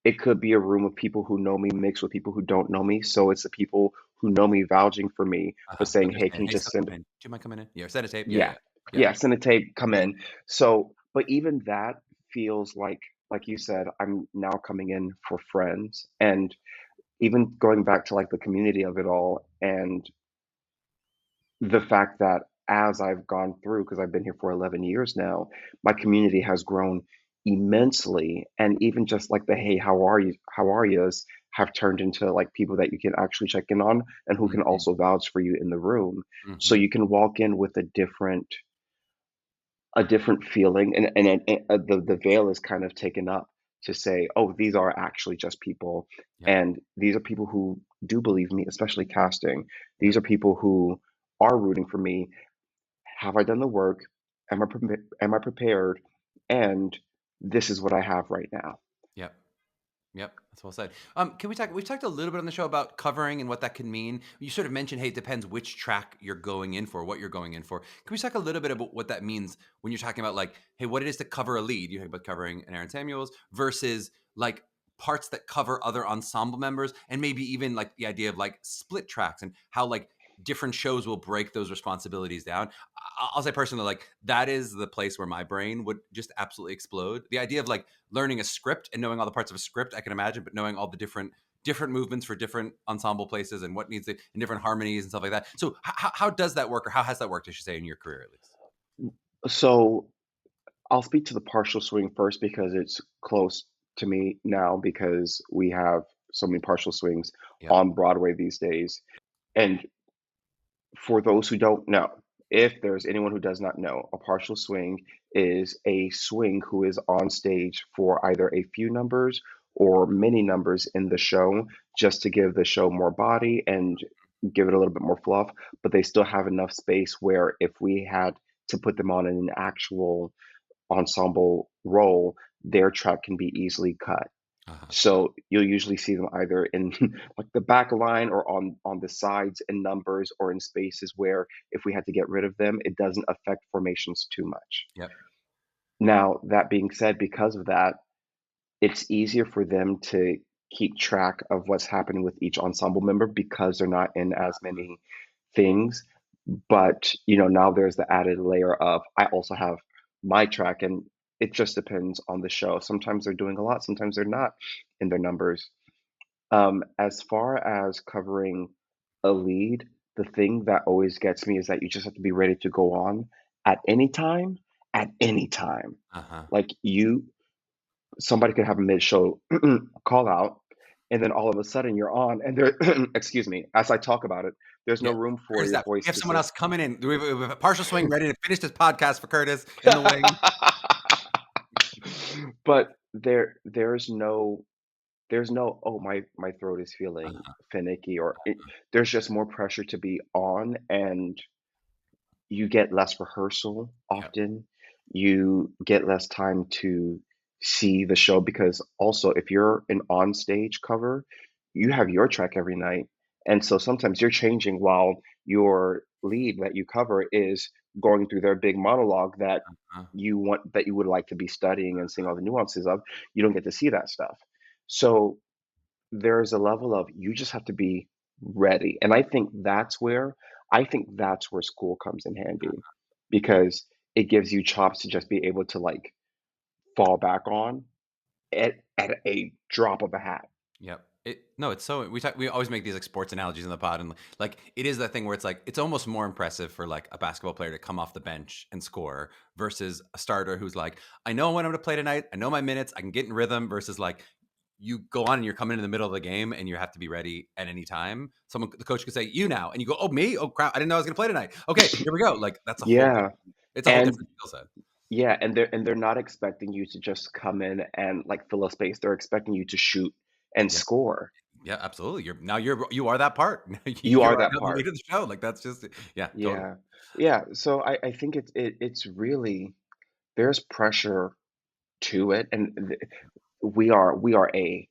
it could be a room of people who know me mixed with people who don't know me. So it's the people who know me vouching for me, but Like saying, they're "Hey, saying, can you hey, just Scott, send?" come in. Do you mind coming in? Yeah, send a tape. Yeah, Yeah, yeah, yeah. yeah, send a tape, come in. So, but even that feels like you said, I'm now coming in for friends, and even going back to like the community of it all, and the fact that as I've gone through, because I've been here for 11 years now, my community has grown immensely. And even just like the hey, how are yous have turned into like people that you can actually check in on and who can Hmm. also vouch for you in the room. So Hmm. you can walk in with a different feeling, and the veil is kind of taken up to say, oh, these are actually just people. Yep. And these are people who do believe me, especially casting. These Yep. are people who are rooting for me. Have I done the work? Am I prepared? And this is what I have right now. Yep. Yep, that's well said. Can we talk? We've talked a little bit on the show about covering and what that can mean. You sort of mentioned, hey, it depends which track you're going in for, what you're going in for. Can we talk a little bit about what that means when you're talking about like, hey, what it is to cover a lead? You talk about covering an Aaron Samuels versus like parts that cover other ensemble members, and maybe even like the idea of like split tracks and how like different shows will break those responsibilities down. I'll say personally, like that is the place where my brain would just absolutely explode. The idea of like learning a script and knowing all the parts of a script, I can imagine, but knowing all the different different movements for different ensemble places and what needs it and different harmonies and stuff like that. So how does that work, or how has that worked, I should say, in your career at least? So I'll speak to the partial swing first because it's close to me now because we have so many partial swings Yep. on Broadway these days. And for those who don't know, if there's anyone who does not know, a partial swing is a swing who is on stage for either a few numbers or many numbers in the show just to give the show more body and give it a little bit more fluff, but they still have enough space where if we had to put them on an actual ensemble role, their track can be easily cut. Uh-huh. So you'll usually see them either in like the back line or on the sides in numbers or in spaces where if we had to get rid of them, it doesn't affect formations too much. Yep. Now, that being said, because of that, it's easier for them to keep track of what's happening with each ensemble member because they're not in as many things. But, now there's the added layer of I also have my track, and it just depends on the show. Sometimes they're doing a lot, sometimes they're not in their numbers. As far as covering a lead, the thing that always gets me is that you just have to be ready to go on at any time, at any time. Uh-huh. Like somebody could have a mid-show call out, and then all of a sudden you're on, and there, excuse me, as I talk about it, there's no Yeah. room for Curtis, your that we voice have to someone say. else coming in. We have a partial swing ready to finish this podcast for Curtis in the wing. But there's no, "Oh, my throat is feeling Uh-huh. finicky," or there's just more pressure to be on, and you get less rehearsal Yep. often. You get less time to see the show because also if you're an on-stage cover, you have your track every night, and so sometimes you're changing while your lead that you cover is going through their big monologue that Uh, you would like to be studying and seeing all the nuances of. You don't get to see that stuff. So there's a level of you just have to be ready. And I think that's where school comes in handy because it gives you chops to just be able to like fall back on at a drop of a hat. Yep. No, it's so we always make these like sports analogies in the pod, and like it is that thing where it's like it's almost more impressive for like a basketball player to come off the bench and score versus a starter who's like, I know when I'm going to play tonight, I know my minutes, I can get in rhythm. Versus like you go on and you're coming in the middle of the game and you have to be ready at any time. The coach could say you now, and you go, oh me, oh crap, I didn't know I was going to play tonight. Okay, here we go. Like that's a whole Yeah. different. It's a whole And different skill set. yeah, and they're not expecting you to just come in and like fill a space. They're expecting you to shoot and Yeah. score. Yeah, absolutely. You are that part. You You are are that now the part. lead of the show. Like that's just yeah, totally. Yeah. Yeah. So I think it's really there's pressure to it, and we are we are a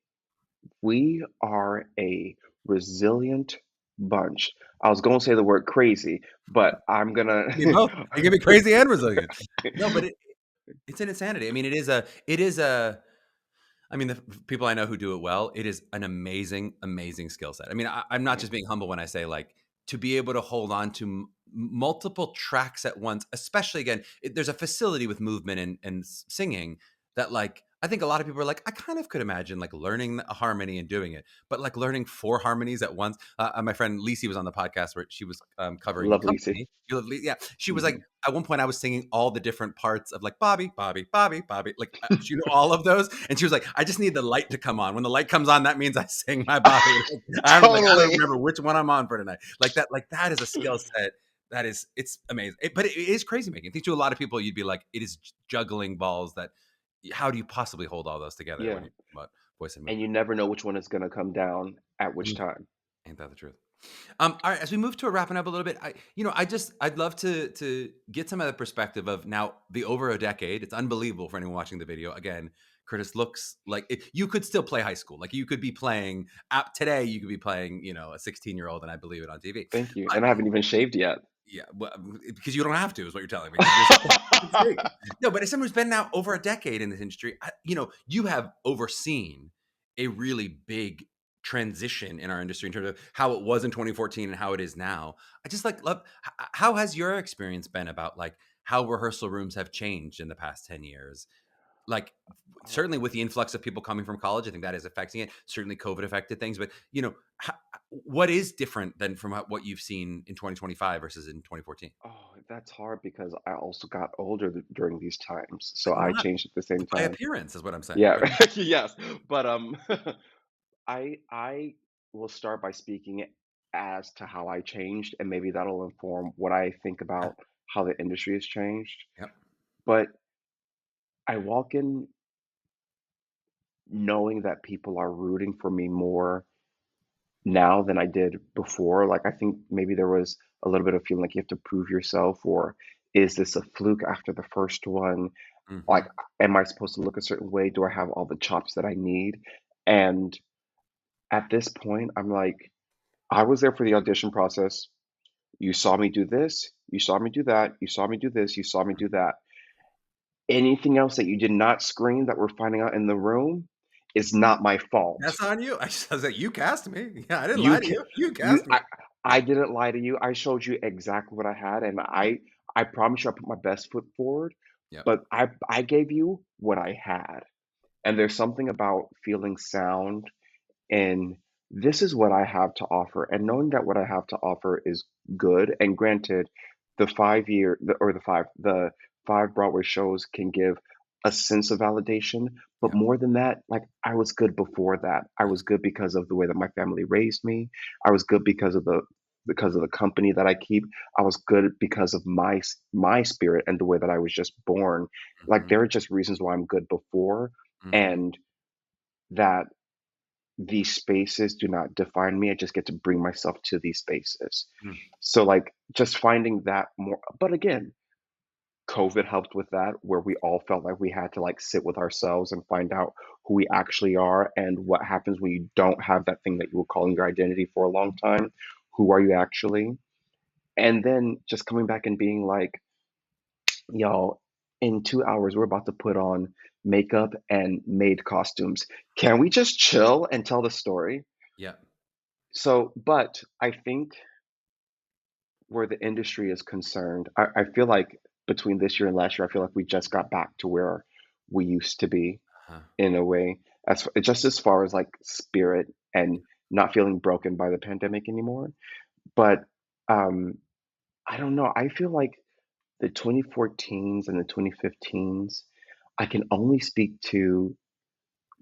we are a resilient bunch. I was going to say the word crazy, but I'm gonna. You both. You can be crazy and resilient. No, but it's an insanity. I mean, it is a I mean, the people I know who do it well, it is an amazing, amazing skill set. I mean, I'm not Yeah. just being humble when I say like to be able to hold on to multiple tracks at once, especially again, there's a facility with movement and singing that like I think a lot of people are like, I kind of could imagine like learning a harmony and doing it, but like learning four harmonies at once. My friend Lisi was on the podcast where she was covering Love Lisa. company. You love yeah, she was like Mhm. at one point I was singing all the different parts of like Bobby, Bobby, Bobby, Bobby. Like she knew all of those, and she was like, "I just need the light to come on. When the light comes on, that means I sing my Bobby." I don't Totally. remember which one I'm on for tonight. Like that is a skill set. It's amazing. But it is crazy making. I think to a lot of people, you'd be like, it is juggling balls. That how do you possibly hold all those together when Yeah. you think about voice and And movement? you never know which one is gonna come down at which time. Ain't that the truth? All right, as we move to wrapping up a little bit, I'd love to get some of the perspective of now the over a decade. It's unbelievable for anyone watching the video. Again, Curtis looks like you could still play high school. Like you could be playing today. You could be playing, a 16-year-old, and I believe it on TV. Thank you. But And I haven't even shaved yet. yeah, well, because you don't have to, is what you're telling me. 'Cause you're still it's great. No, but as someone who's been now over a decade in this industry, you have overseen a really big transition in our industry in terms of how it was in 2014 and how it is now. I just like love how has your experience been about like how rehearsal rooms have changed in the past 10 years? like certainly with the influx of people coming from college, I think that is affecting it. Certainly COVID affected things, but what is different than from what you've seen in 2025 versus in 2014? Oh, that's hard because I also got older during these times, so But I not changed at the same by time. appearance is what I'm saying. Yeah, But yes, but I will start by speaking as to how I changed, and maybe that'll inform what I think yeah, about how the industry has changed. yep, But I walk in knowing that people are rooting for me more now than I did before. Like, I think maybe there was a little bit of feeling like you have to prove yourself, or is this a fluke after the first one? Like, hmm am I supposed to look a certain way? Do I have all the chops that I need? And at this point, I'm like, I was there for the audition process. You saw me do this, you saw me do that, you saw me do this, you saw me do that. Anything else that you did not screen that we're finding out in the room is not my fault. that's on you. I was like, you cast me. Yeah, I didn't You lie to can you. You you cast me. I didn't lie to you. I showed you exactly what I had, and I promise you I put my best foot forward, Yep. but I gave you what I had. And there's something about feeling sound and this is what I have to offer. And knowing that what I have to offer is good, and granted, the 5 Broadway shows can give a sense of validation, but Yep. more than that, like I was good before that. I was good because of the way that my family raised me. I was good because of the company that I keep. I was good because of my spirit and the way that I was just born. Like hmm there are just reasons why I'm good before, hmm and that these spaces do not define me. I just get to bring myself to these spaces. So like just finding that more, but again, COVID helped with that, where we all felt like we had to like sit with ourselves and find out who we actually are and what happens when you don't have that thing that you were calling your identity for a long time. Who are you actually? And then just coming back and being like, y'all, in 2 hours, we're about to put on makeup and maid costumes. Can we just chill and tell the story? Yep. So, but I think where the industry is concerned, I feel like between this year and last year, I feel like we just got back to where we used to be Uh-huh. in a way, as far as like spirit and not feeling broken by the pandemic anymore. But um, I don't know. I feel like the 2014s and the 2015s, I can only speak to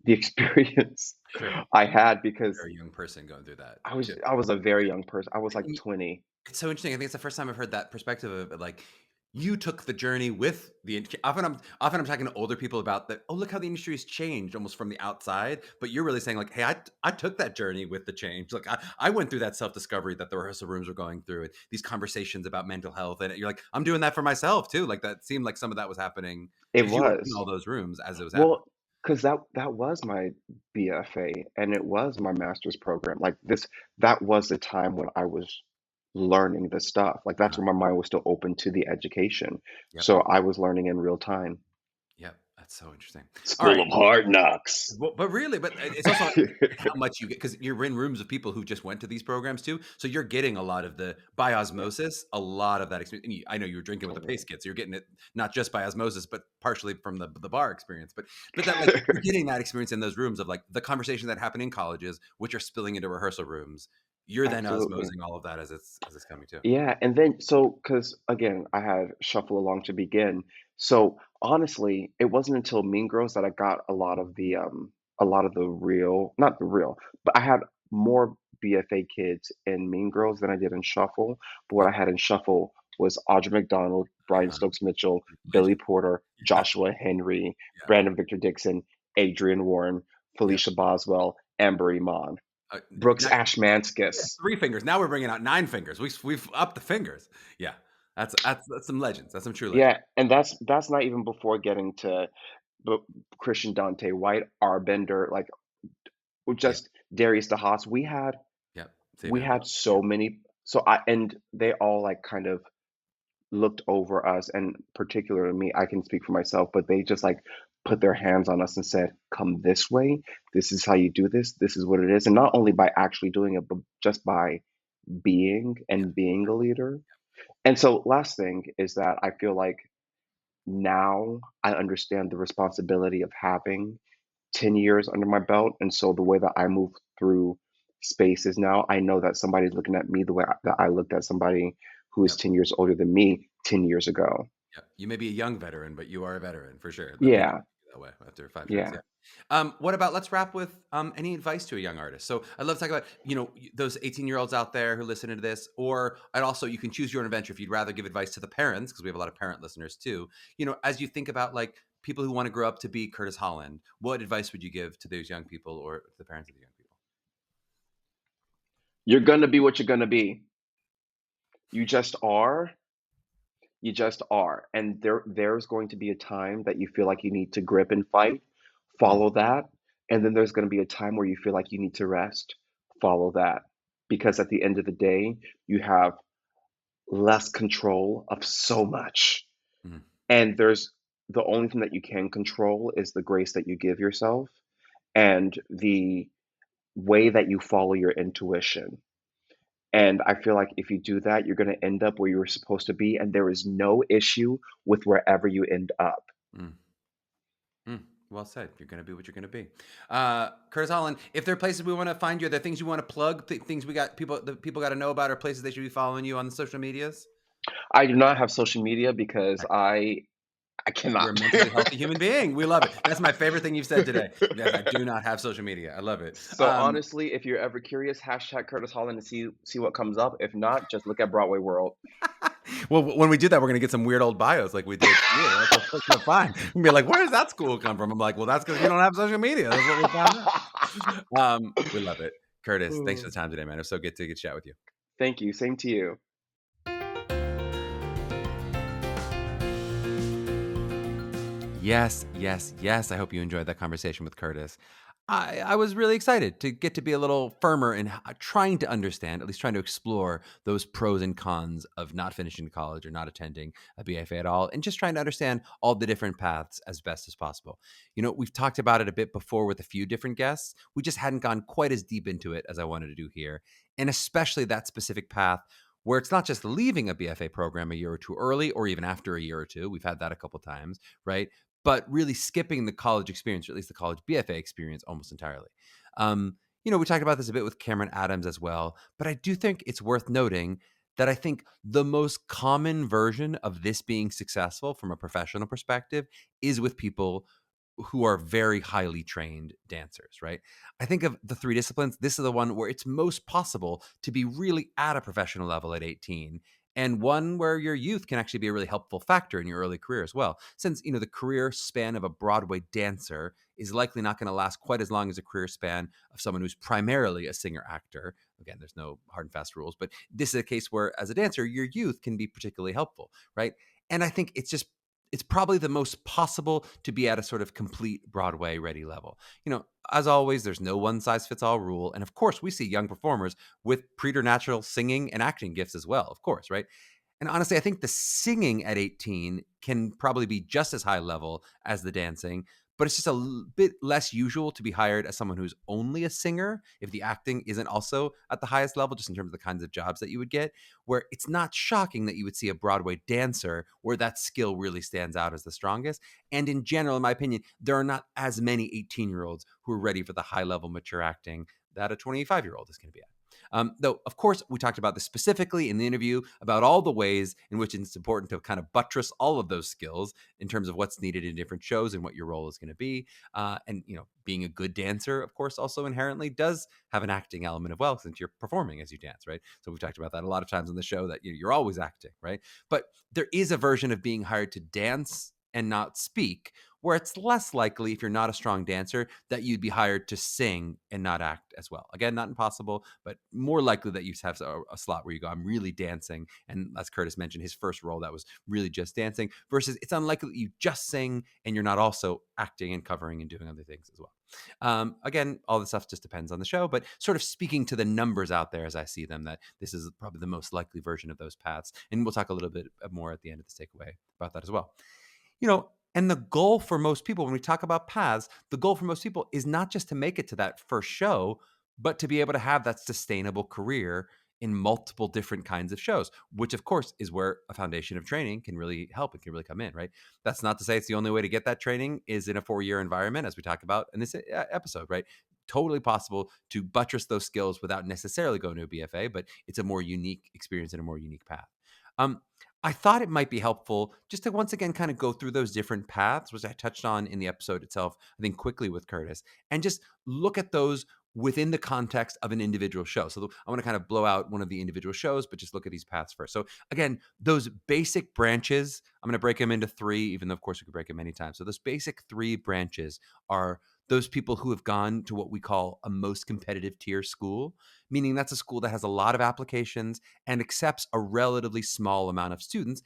the experience Sure. I had because Very young person going through that I too. was I was a very young person. I was like And 20. it's so interesting. I think it's the first time I've heard that perspective of it, like you took the journey with the often I'm talking to older people about that. Oh, look how the industry has changed almost from the outside. But you're really saying like, hey, I took that journey with the change. Like I went through that self discovery that the rehearsal rooms were going through, and these conversations about mental health, and you're like, I'm doing that for myself too. Like that seemed like some of that was happening It because you were in was. all those rooms as it was happening. Well, because that was my BFA and it was my master's program. Like that was the time when I was learning the stuff. Like that's Uh-huh. when my mind was still open to the education. Yep. So I was learning in real time. Yep. That's so interesting. All School right. of Hard Knocks. Well, but really, but it's also how much you get because you're in rooms of people who just went to these programs too. So you're getting a lot of the by Yeah, osmosis, a lot of that experience. And I know you were drinking with the totally. pace kids, so you're getting it not just by osmosis, but partially from the bar experience. But that like you're getting that experience in those rooms of like the conversations that happen in colleges, which are spilling into rehearsal rooms. You're then Absolutely. osmosing all of that as it's coming too. Yeah, and then because again, I had Shuffle Along to begin. So honestly, it wasn't until Mean Girls that I got a lot of the real, not the real, but I had more BFA kids in Mean Girls than I did in Shuffle. But what Yep. I had in Shuffle was Audra McDonald, Brian Uh-huh. Stokes Mitchell, Billy Legend. Porter, Yeah. Joshua Henry, Yeah. Brandon Victor Dixon, Adrian Warren, Yep. Felicia Boswell, Amber Iman, Uh, Brooks now, yeah, Ashmanskas. 3 fingers. Now we're bringing out 9 fingers. We've upped the fingers. Yeah. That's some legends. That's some true legends. Yeah, and that's not even before getting to but Christian Dante White, Arbender, like Yeah. just Darius DeHaas. Yeah. Save We Andrew. had Yeah. so many. So I and they all like kind of looked over us, and particularly me. I can speak for myself, but they just like put their hands on us and said, "Come this way. This is how you do this. This is what it is." And not only by actually doing it, but just by being Yeah. and being a leader. And so, last thing is that I feel like now I understand the responsibility of having 10 years under my belt. And so the way that I move through spaces now, I know that somebody's looking at me the way that I looked at somebody who is Yep. 10 years older than me 10 years ago. Yep. You may be a young veteran, but you are a veteran for sure. The people Yeah, look at you that way after 5 shows. Yeah. yeah. What about let's wrap with any advice to a young artist? So I'd love to talk about those 18-year-olds out there who listen to this, or and also you can choose your own adventure if you'd rather give advice to the parents because we have a lot of parent listeners too. As you think about like people who want to grow up to be Curtis Holland, what advice would you give to those young people or to the parents of the young people? You're gonna be what you're gonna be. You just are. You just are. And there's going to be a time that you feel like you need to grip and fight. Mm, Follow that. And then there's going to be a time where you feel like you need to rest. Follow that. Because at the end of the day, you have less control of so much. mm, And there's the only thing that you can control is the grace that you give yourself and the way that you follow your intuition. And I feel like if you do that, you're going to end up where you're supposed to be, and there is no issue with wherever you end up. mm. Well said. You're going to be what you're going to be. Curtis Holland, if there are places we want to find you, are there things you want to plug, things the people got to know about, or places they should be following you on the social medias? I do not have social media because I You're a cannot. mentally healthy human being. We love it. That's my favorite thing you've said today. Yes, I do not have social media. I love it. So honestly, if you're ever curious, hashtag Curtis Holland to see what comes up. If not, just look at Broadway World. Well, when we do that, we're going to get some weird old bios like we did here. That's what we're fine. We'll be like, where does that school come from? I'm like, well, that's because you don't have social media. That's what we found out. We love it. Curtis, thanks for the time today, man. It was so good to get to chat with you. Thank you. Same to you. Yes, yes, yes. I hope you enjoyed that conversation with Curtis. I was really excited to get to be a little firmer in trying to understand, at least trying to explore those pros and cons of not finishing college or not attending a BFA at all, and just trying to understand all the different paths as best as possible. We've talked about it a bit before with a few different guests. We just hadn't gone quite as deep into it as I wanted to do here, and especially that specific path where it's not just leaving a BFA program a year or two early or even after a year or two. We've had that a couple times, right? But really skipping the college experience, or at least the college BFA experience, almost entirely. We talked about this a bit with Cameron Adams as well, but I do think it's worth noting that I think the most common version of this being successful from a professional perspective is with people who are very highly trained dancers, right? I think of the three disciplines, this is the one where it's most possible to be really at a professional level at 18, and one where your youth can actually be a really helpful factor in your early career as well. Since, the career span of a Broadway dancer is likely not going to last quite as long as a career span of someone who's primarily a singer actor. Again, there's no hard and fast rules, but this is a case where as a dancer, your youth can be particularly helpful, right? And I think it's probably the most possible to be at a sort of complete Broadway ready level. As always, there's no one size fits all rule. And of course, we see young performers with preternatural singing and acting gifts as well, of course, right? And honestly, I think the singing at 18 can probably be just as high level as the dancing, but it's just a bit less usual to be hired as someone who's only a singer if the acting isn't also at the highest level, just in terms of the kinds of jobs that you would get, where it's not shocking that you would see a Broadway dancer where that skill really stands out as the strongest. And in general, in my opinion, there are not as many 18-year-olds who are ready for the high level mature acting that a 25-year-old is going to be at. Though, of course, we talked about this specifically in the interview about all the ways in which it's important to kind of buttress all of those skills in terms of what's needed in different shows and what your role is going to be. And, being a good dancer, of course, also inherently does have an acting element of well, since you're performing as you dance, right? So we've talked about that a lot of times on the show that you're always acting, right? But there is a version of being hired to dance and not speak, where it's less likely, if you're not a strong dancer, that you'd be hired to sing and not act as well. Again, not impossible, but more likely that you have a slot where you go, I'm really dancing. And as Curtis mentioned, his first role, that was really just dancing, versus it's unlikely that you just sing and you're not also acting and covering and doing other things as well. Again, all this stuff just depends on the show, but sort of speaking to the numbers out there as I see them, that this is probably the most likely version of those paths. And we'll talk a little bit more at the end of this takeaway about that as well. And the goal for most people, when we talk about paths, the goal for most people is not just to make it to that first show, but to be able to have that sustainable career in multiple different kinds of shows, which of course is where a foundation of training can really help. It can really come in, right? That's not to say it's the only way to get that training is in a 4-year environment, as we talk about in this episode, right? Totally possible to buttress those skills without necessarily going to a BFA, but it's a more unique experience and a more unique path. Um, I thought it might be helpful just to once again kind of go through those different paths, which I touched on in the episode itself, I think quickly with Curtis, and just look at those within the context of an individual show. So I want to kind of blow out one of the individual shows, but just look at these paths first. So again, those basic branches, I'm going to break them into three, even though of course we could break them many times. So those basic three branches are those people who have gone to what we call a most competitive tier school, meaning that's a school that has a lot of applications and accepts a relatively small amount of students,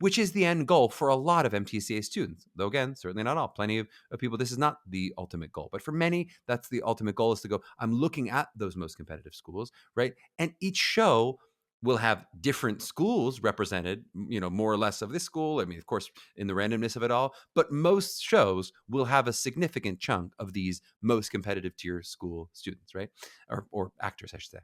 which is the end goal for a lot of MTCA students. Though again, certainly not all. Plenty of people, this is not the ultimate goal. But for many, that's the ultimate goal, is to go, I'm looking at those most competitive schools, right? And each show will have different schools represented, more or less of this school. I mean, of course, in the randomness of it all, but most shows will have a significant chunk of these most competitive tier school students, right? Or actors, I should say.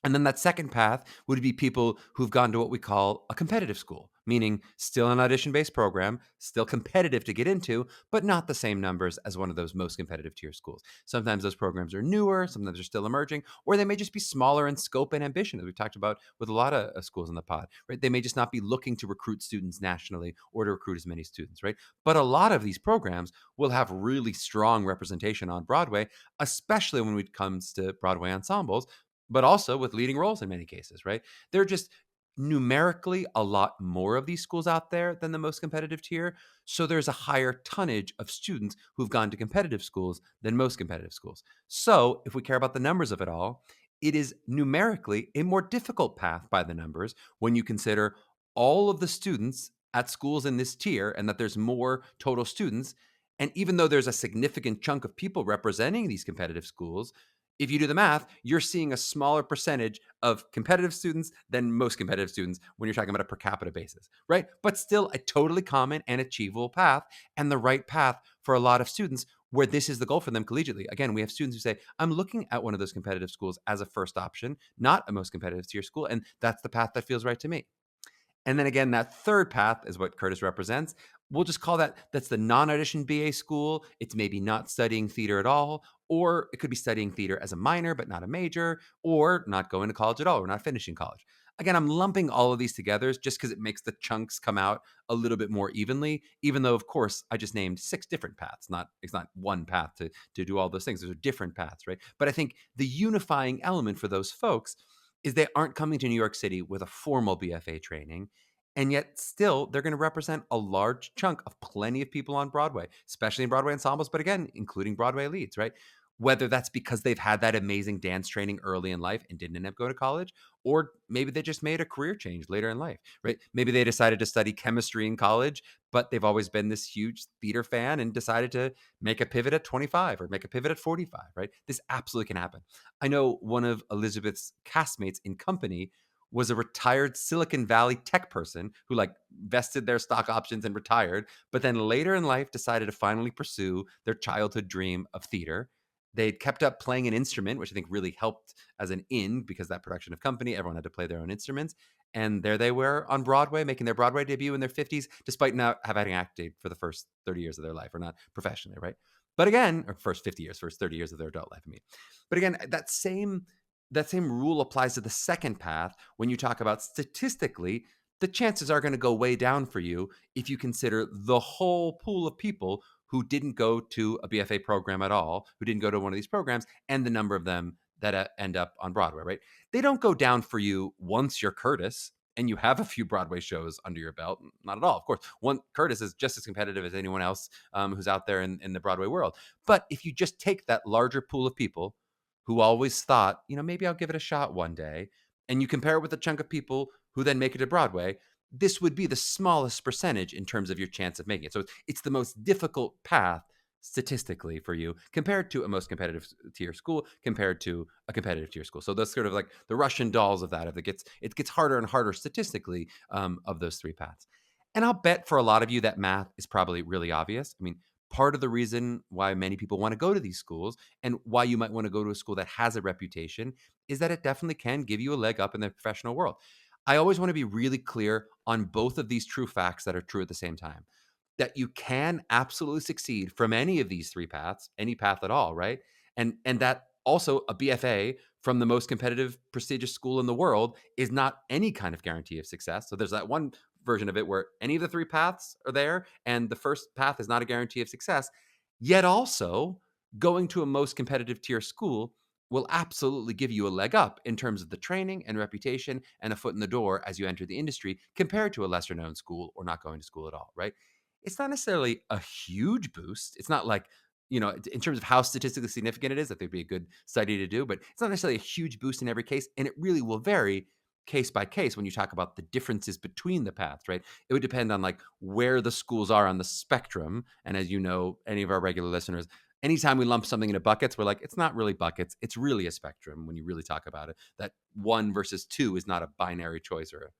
And then that second path would be people who've gone to what we call a competitive school, meaning still an audition-based program, still competitive to get into, but not the same numbers as one of those most competitive tier schools. Sometimes those programs are newer, sometimes they're still emerging, or they may just be smaller in scope and ambition, as we've talked about with a lot of schools in the pod, right? They may just not be looking to recruit students nationally or to recruit as many students, right? But a lot of these programs will have really strong representation on Broadway, especially when it comes to Broadway ensembles, but also with leading roles in many cases, right? There are just numerically a lot more of these schools out there than the most competitive tier. So there's a higher tonnage of students who've gone to competitive schools than most competitive schools. So if we care about the numbers of it all, it is numerically a more difficult path by the numbers when you consider all of the students at schools in this tier and that there's more total students. And even though there's a significant chunk of people representing these competitive schools, if you do the math, you're seeing a smaller percentage of competitive students than most competitive students when you're talking about a per capita basis, right? But still a totally common and achievable path, and the right path for a lot of students where this is the goal for them collegiately. Again, we have students who say, I'm looking at one of those competitive schools as a first option, not a most competitive tier school, and that's the path that feels right to me. And then again, that third path is what Curtis represents. We'll just call that's the non-audition BA school. It's maybe not studying theater at all, or it could be studying theater as a minor, but not a major, or not going to college at all, or not finishing college. Again, I'm lumping all of these together just because it makes the chunks come out a little bit more evenly, even though, of course, I just named 6 different paths. It's not one path to do all those things. Those are different paths, right? But I think the unifying element for those folks is they aren't coming to New York City with a formal BFA training. And yet still, they're going to represent a large chunk of plenty of people on Broadway, especially in Broadway ensembles, but again, including Broadway leads, right? Whether that's because they've had that amazing dance training early in life and didn't end up going to college, or maybe they just made a career change later in life, right? Maybe they decided to study chemistry in college, but they've always been this huge theater fan and decided to make a pivot at 25 or make a pivot at 45, right? This absolutely can happen. I know one of Elizabeth's castmates in Company was a retired Silicon Valley tech person who like vested their stock options and retired, but then later in life decided to finally pursue their childhood dream of theater. They'd kept up playing an instrument, which I think really helped as an in because that production of Company, everyone had to play their own instruments. And there they were on Broadway, making their Broadway debut in their 50s, despite not having acted for the first 30 years of their life, or not professionally, right? But again, or first 50 years, first 30 years of their adult life, I mean. But again, that same rule applies to the second path when you talk about statistically, the chances are going to go way down for you if you consider the whole pool of people who didn't go to a BFA program at all, who didn't go to one of these programs, and the number of them that end up on Broadway, right? They don't go down for you once you're Curtis and you have a few Broadway shows under your belt. Not at all. Of course, one Curtis is just as competitive as anyone else who's out there in the Broadway world. But if you just take that larger pool of people who always thought, maybe I'll give it a shot one day, and you compare it with a chunk of people who then make it to Broadway, this would be the smallest percentage in terms of your chance of making it. So it's the most difficult path statistically for you compared to a most competitive tier school, compared to a competitive tier school. So that's sort of like the Russian dolls of that. If it gets harder and harder statistically of those three paths. And I'll bet for a lot of you that math is probably really obvious. I mean, part of the reason why many people want to go to these schools and why you might want to go to a school that has a reputation is that it definitely can give you a leg up in the professional world. I always want to be really clear on both of these true facts that are true at the same time, that you can absolutely succeed from any of these three paths, any path at all, right? And that also a BFA from the most competitive, prestigious school in the world is not any kind of guarantee of success. So there's that one version of it where any of the three paths are there, and the first path is not a guarantee of success. Yet also, going to a most competitive tier school will absolutely give you a leg up in terms of the training and reputation and a foot in the door as you enter the industry compared to a lesser known school or not going to school at all, right? It's not necessarily a huge boost. It's not like, in terms of how statistically significant it is, that there'd be a good study to do, but it's not necessarily a huge boost in every case. And it really will vary case by case when you talk about the differences between the paths, right? It would depend on like where the schools are on the spectrum. And as you know, any of our regular listeners, anytime we lump something into buckets, we're like, it's not really buckets. It's really a spectrum when you really talk about it. That 1 versus 2 is not a binary choice or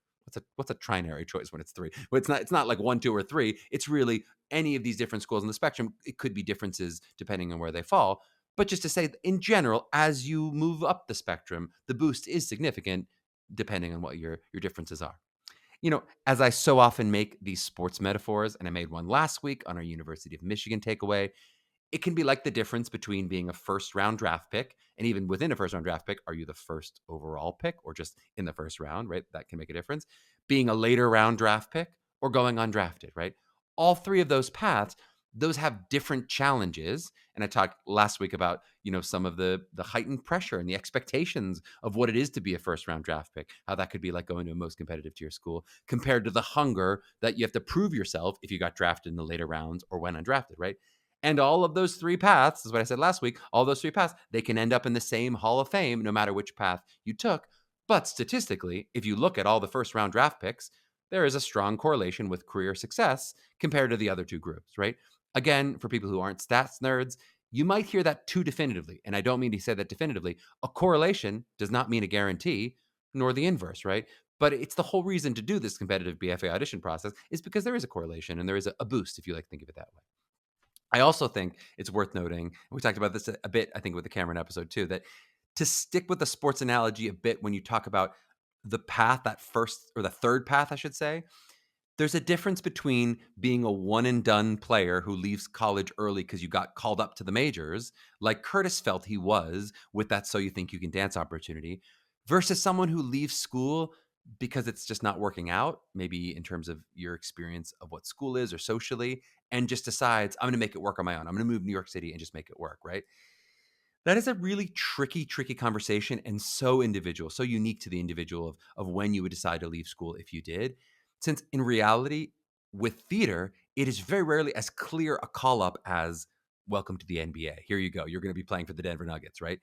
what's a trinary choice when it's 3. Well, it's not like 1, 2, or 3. It's really any of these different schools on the spectrum. It could be differences depending on where they fall. But just to say, in general, as you move up the spectrum, the boost is significant depending on what your differences are. As I so often make these sports metaphors, and I made one last week on our University of Michigan takeaway, it can be like the difference between being a first round draft pick, and even within a first round draft pick, are you the first overall pick or just in the first round, right? That can make a difference. Being a later round draft pick or going undrafted, right? All three of those paths, those have different challenges. And I talked last week about, some of the heightened pressure and the expectations of what it is to be a first round draft pick, how that could be like going to a most competitive tier school compared to the hunger that you have to prove yourself if you got drafted in the later rounds or went undrafted, right? And all of those three paths, is what I said last week, all those three paths, they can end up in the same Hall of Fame no matter which path you took. But statistically, if you look at all the first round draft picks, there is a strong correlation with career success compared to the other two groups, right? Again, for people who aren't stats nerds, you might hear that too definitively. And I don't mean to say that definitively. A correlation does not mean a guarantee, nor the inverse, right? But it's the whole reason to do this competitive BFA audition process is because there is a correlation and there is a boost, if you like to think of it that way. I also think it's worth noting, and we talked about this a bit, I think, with the Cameron episode too, that to stick with the sports analogy a bit when you talk about the path, that first or the third path, I should say, there's a difference between being a one and done player who leaves college early because you got called up to the majors, like Curtis felt he was with that So You Think You Can Dance opportunity, versus someone who leaves school because it's just not working out, maybe in terms of your experience of what school is or socially, and just decides, I'm going to make it work on my own. I'm going to move to New York City and just make it work, right? That is a really tricky conversation and so individual, so unique to the individual of when you would decide to leave school if you did. Since in reality, with theater, it is very rarely as clear a call up as welcome to the NBA. Here you go. You're going to be playing for the Denver Nuggets, right?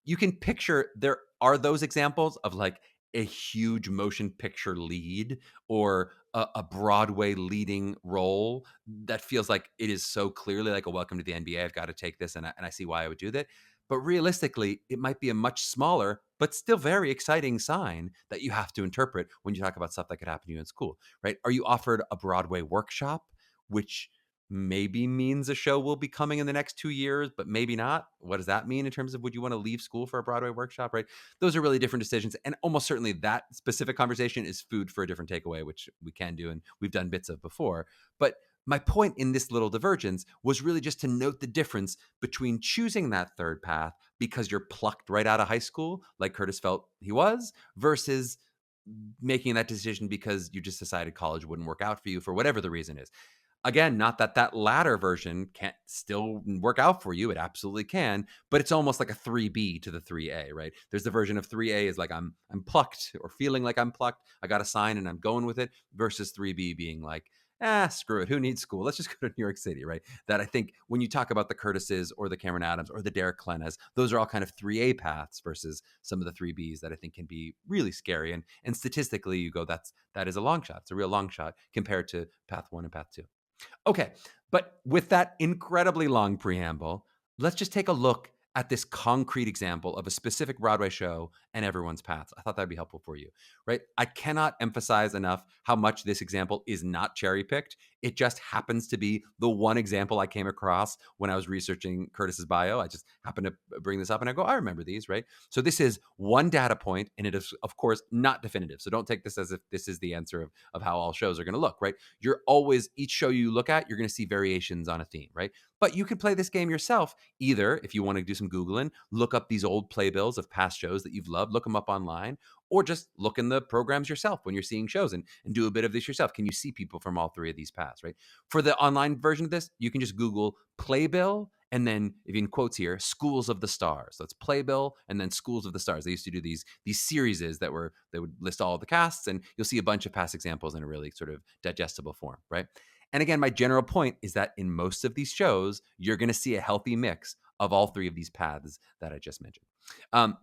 You can picture there are those examples of like a huge motion picture lead or a Broadway leading role that feels like it is so clearly like a welcome to the NBA. I've got to take this, and I see why I would do that. But realistically, it might be a much smaller, but still very exciting sign that you have to interpret when you talk about stuff that could happen to you in school, right? Are you offered a Broadway workshop, which maybe means a show will be coming in the next 2 years, but maybe not? What does that mean in terms of would you want to leave school for a Broadway workshop, right? Those are really different decisions. And almost certainly that specific conversation is food for a different takeaway, which we can do and we've done bits of before. But my point in this little divergence was really just to note the difference between choosing that third path because you're plucked right out of high school, like Curtis felt he was, versus making that decision because you just decided college wouldn't work out for you for whatever the reason is. Again, not that that latter version can't still work out for you. It absolutely can, but it's almost like a 3B to the 3A, right? There's the version of 3A is like I'm plucked or feeling like I'm plucked. I got a sign and I'm going with it versus 3B being like, screw it. Who needs school? Let's just go to New York City, right? That I think when you talk about the Curtises or the Cameron Adams or the Derek Clennas, those are all kind of 3A paths versus some of the 3Bs that I think can be really scary. And statistically, you go, that is a long shot. It's a real long shot compared to path 1 and path 2. Okay, but with that incredibly long preamble, let's just take a look at this concrete example of a specific Broadway show and everyone's paths. I thought that'd be helpful for you, right? I cannot emphasize enough how much this example is not cherry picked. It just happens to be the one example I came across when I was researching Curtis's bio. I just happened to bring this up and I go, I remember these, right? So this is one data point, and it is, of course, not definitive. So don't take this as if this is the answer of how all shows are going to look, right? You're always, each show you look at, you're going to see variations on a theme, right? But you can play this game yourself. Either, if you want to do some Googling, look up these old playbills of past shows that you've loved, look them up online, or just look in the programs yourself when you're seeing shows and do a bit of this yourself. Can you see people from all three of these paths, right? For the online version of this, you can just Google playbill and then, if you in quotes here, schools of the stars. So it's playbill and then schools of the stars. They used to do these series that would list all of the casts, and you'll see a bunch of past examples in a really sort of digestible form, right? And again, my general point is that in most of these shows, you're going to see a healthy mix of all three of these paths that I just mentioned.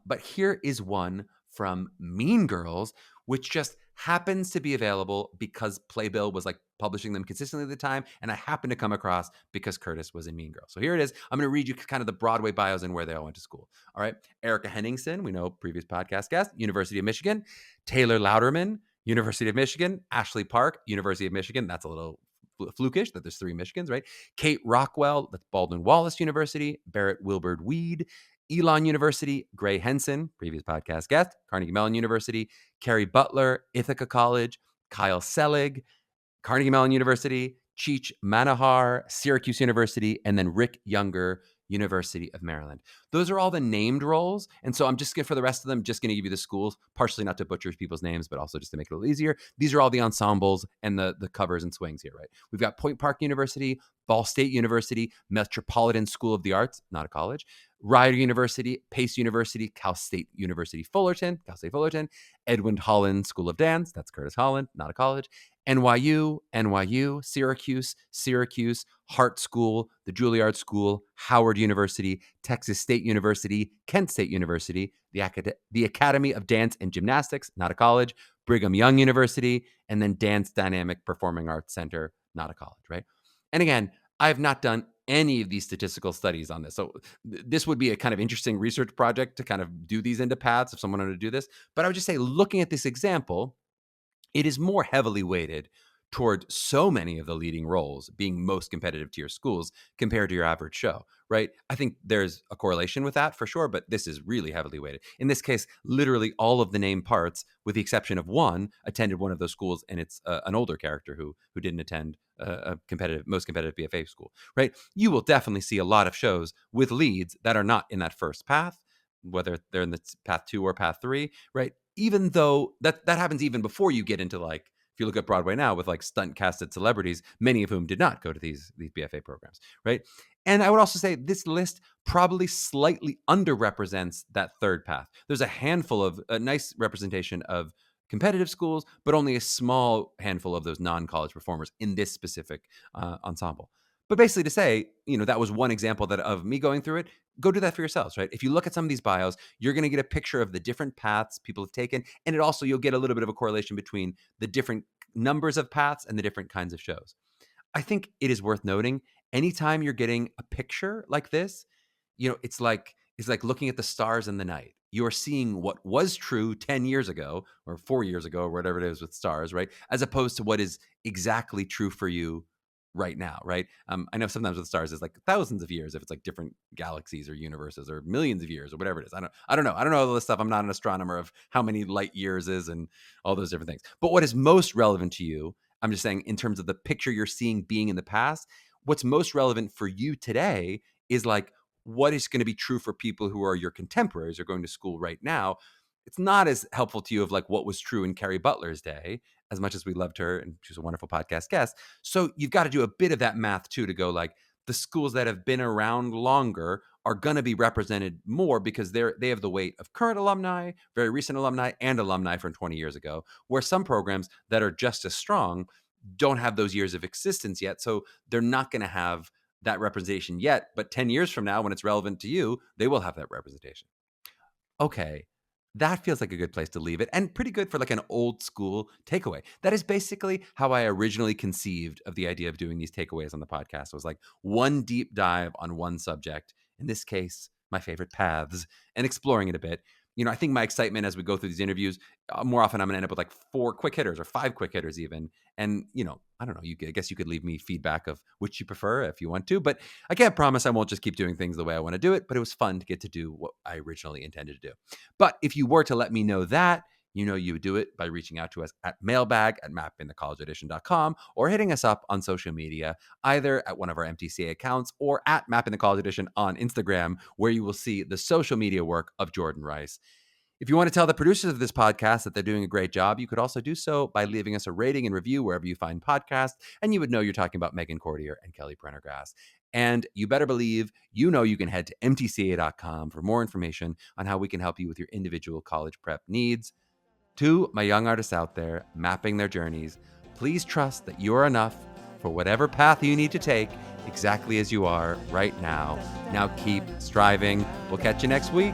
But here is one from Mean Girls, which just happens to be available because Playbill was like publishing them consistently at the time, and I happened to come across because Curtis was in Mean Girls. So here it is. I'm going to read you kind of the Broadway bios and where they all went to school. All right. Erica Henningsen, we know, previous podcast guest, University of Michigan. Taylor Louderman, University of Michigan. Ashley Park, University of Michigan. That's a little flukish that there's three Michigans, right? Kate Rockwell, that's Baldwin Wallace University. Barrett Wilbur Weed, Elon University. Gray Henson, previous podcast guest, Carnegie Mellon University. Carrie Butler, Ithaca College. Kyle Selig, Carnegie Mellon University. Cheech Manohar, Syracuse University, and then Rick Younger, University of Maryland. Those are all the named roles. And so I'm just going for the rest of them, just going to give you the schools, partially not to butcher people's names, but also just to make it a little easier. These are all the ensembles and the covers and swings here, right? We've got Point Park University, Ball State University, Metropolitan School of the Arts, not a college, Rider University, Pace University, Cal State University Fullerton, Edwin Holland School of Dance, that's Curtis Holland, not a college, NYU, Syracuse, Hart School, the Juilliard School, Howard University, Texas State University, Kent State University, the Academy of Dance and Gymnastics, not a college, Brigham Young University, and then Dance Dynamic Performing Arts Center, not a college, right? And again, I have not done any of these statistical studies on this. So this would be a kind of interesting research project to kind of do these into paths if someone wanted to do this. But I would just say, looking at this example, it is more heavily weighted toward so many of the leading roles being most competitive to your schools compared to your average show, right? I think there's a correlation with that for sure, but this is really heavily weighted. In this case, literally all of the named parts, with the exception of one, attended one of those schools, and it's an older character who didn't attend a most competitive BFA school, right? You will definitely see a lot of shows with leads that are not in that first path, whether they're in the path 2 or path 3, right? Even though that happens even before you get into, like, if you look at Broadway now with like stunt casted celebrities, many of whom did not go to these BFA programs, right? And I would also say this list probably slightly underrepresents that third path. There's a handful of a nice representation of competitive schools, but only a small handful of those non-college performers in this specific ensemble. But basically to say, that was one example that of me going through it. Go do that for yourselves, right? If you look at some of these bios, you're going to get a picture of the different paths people have taken. And you'll get a little bit of a correlation between the different numbers of paths and the different kinds of shows. I think it is worth noting, anytime you're getting a picture like this, it's like looking at the stars in the night. You are seeing what was true 10 years ago or 4 years ago or whatever it is with stars, right? As opposed to what is exactly true for you right now, right? I know sometimes with stars it's like thousands of years if it's like different galaxies or universes, or millions of years or whatever it is. I don't know all this stuff. I'm not an astronomer of how many light years is and all those different things. But what is most relevant to you, I'm just saying, in terms of the picture you're seeing being in the past, what's most relevant for you today is like what is going to be true for people who are your contemporaries or going to school right now. It's not as helpful to you of like what was true in Carrie Butler's day, as much as we loved her and she was a wonderful podcast guest. So you've got to do a bit of that math too, to go like the schools that have been around longer are going to be represented more because they have the weight of current alumni, very recent alumni, and alumni from 20 years ago, where some programs that are just as strong don't have those years of existence yet. So they're not going to have that representation yet. But 10 years from now, when it's relevant to you, they will have that representation. Okay, that feels like a good place to leave it, and pretty good for like an old school takeaway. That is basically how I originally conceived of the idea of doing these takeaways on the podcast. It was like one deep dive on one subject, in this case, my favorite paths, and exploring it a bit. I think my excitement as we go through these interviews, more often I'm going to end up with like 4 quick hitters or 5 quick hitters even. And, I don't know, I guess you could leave me feedback of which you prefer if you want to, but I can't promise I won't just keep doing things the way I want to do it, but it was fun to get to do what I originally intended to do. But if you were to let me know that, you would do it by reaching out to us at mailbag@mappingthecollegeaudition.com or hitting us up on social media, either at one of our MTCA accounts or at Mapping the College Audition on Instagram, where you will see the social media work of Jordan Rice. If you want to tell the producers of this podcast that they're doing a great job, you could also do so by leaving us a rating and review wherever you find podcasts, and you would know you're talking about Megan Cordier and Kelly Prendergast. And you better believe you can head to mtca.com for more information on how we can help you with your individual college prep needs. To my young artists out there mapping their journeys, please trust that you're enough for whatever path you need to take, exactly as you are right now. Now keep striving. We'll catch you next week.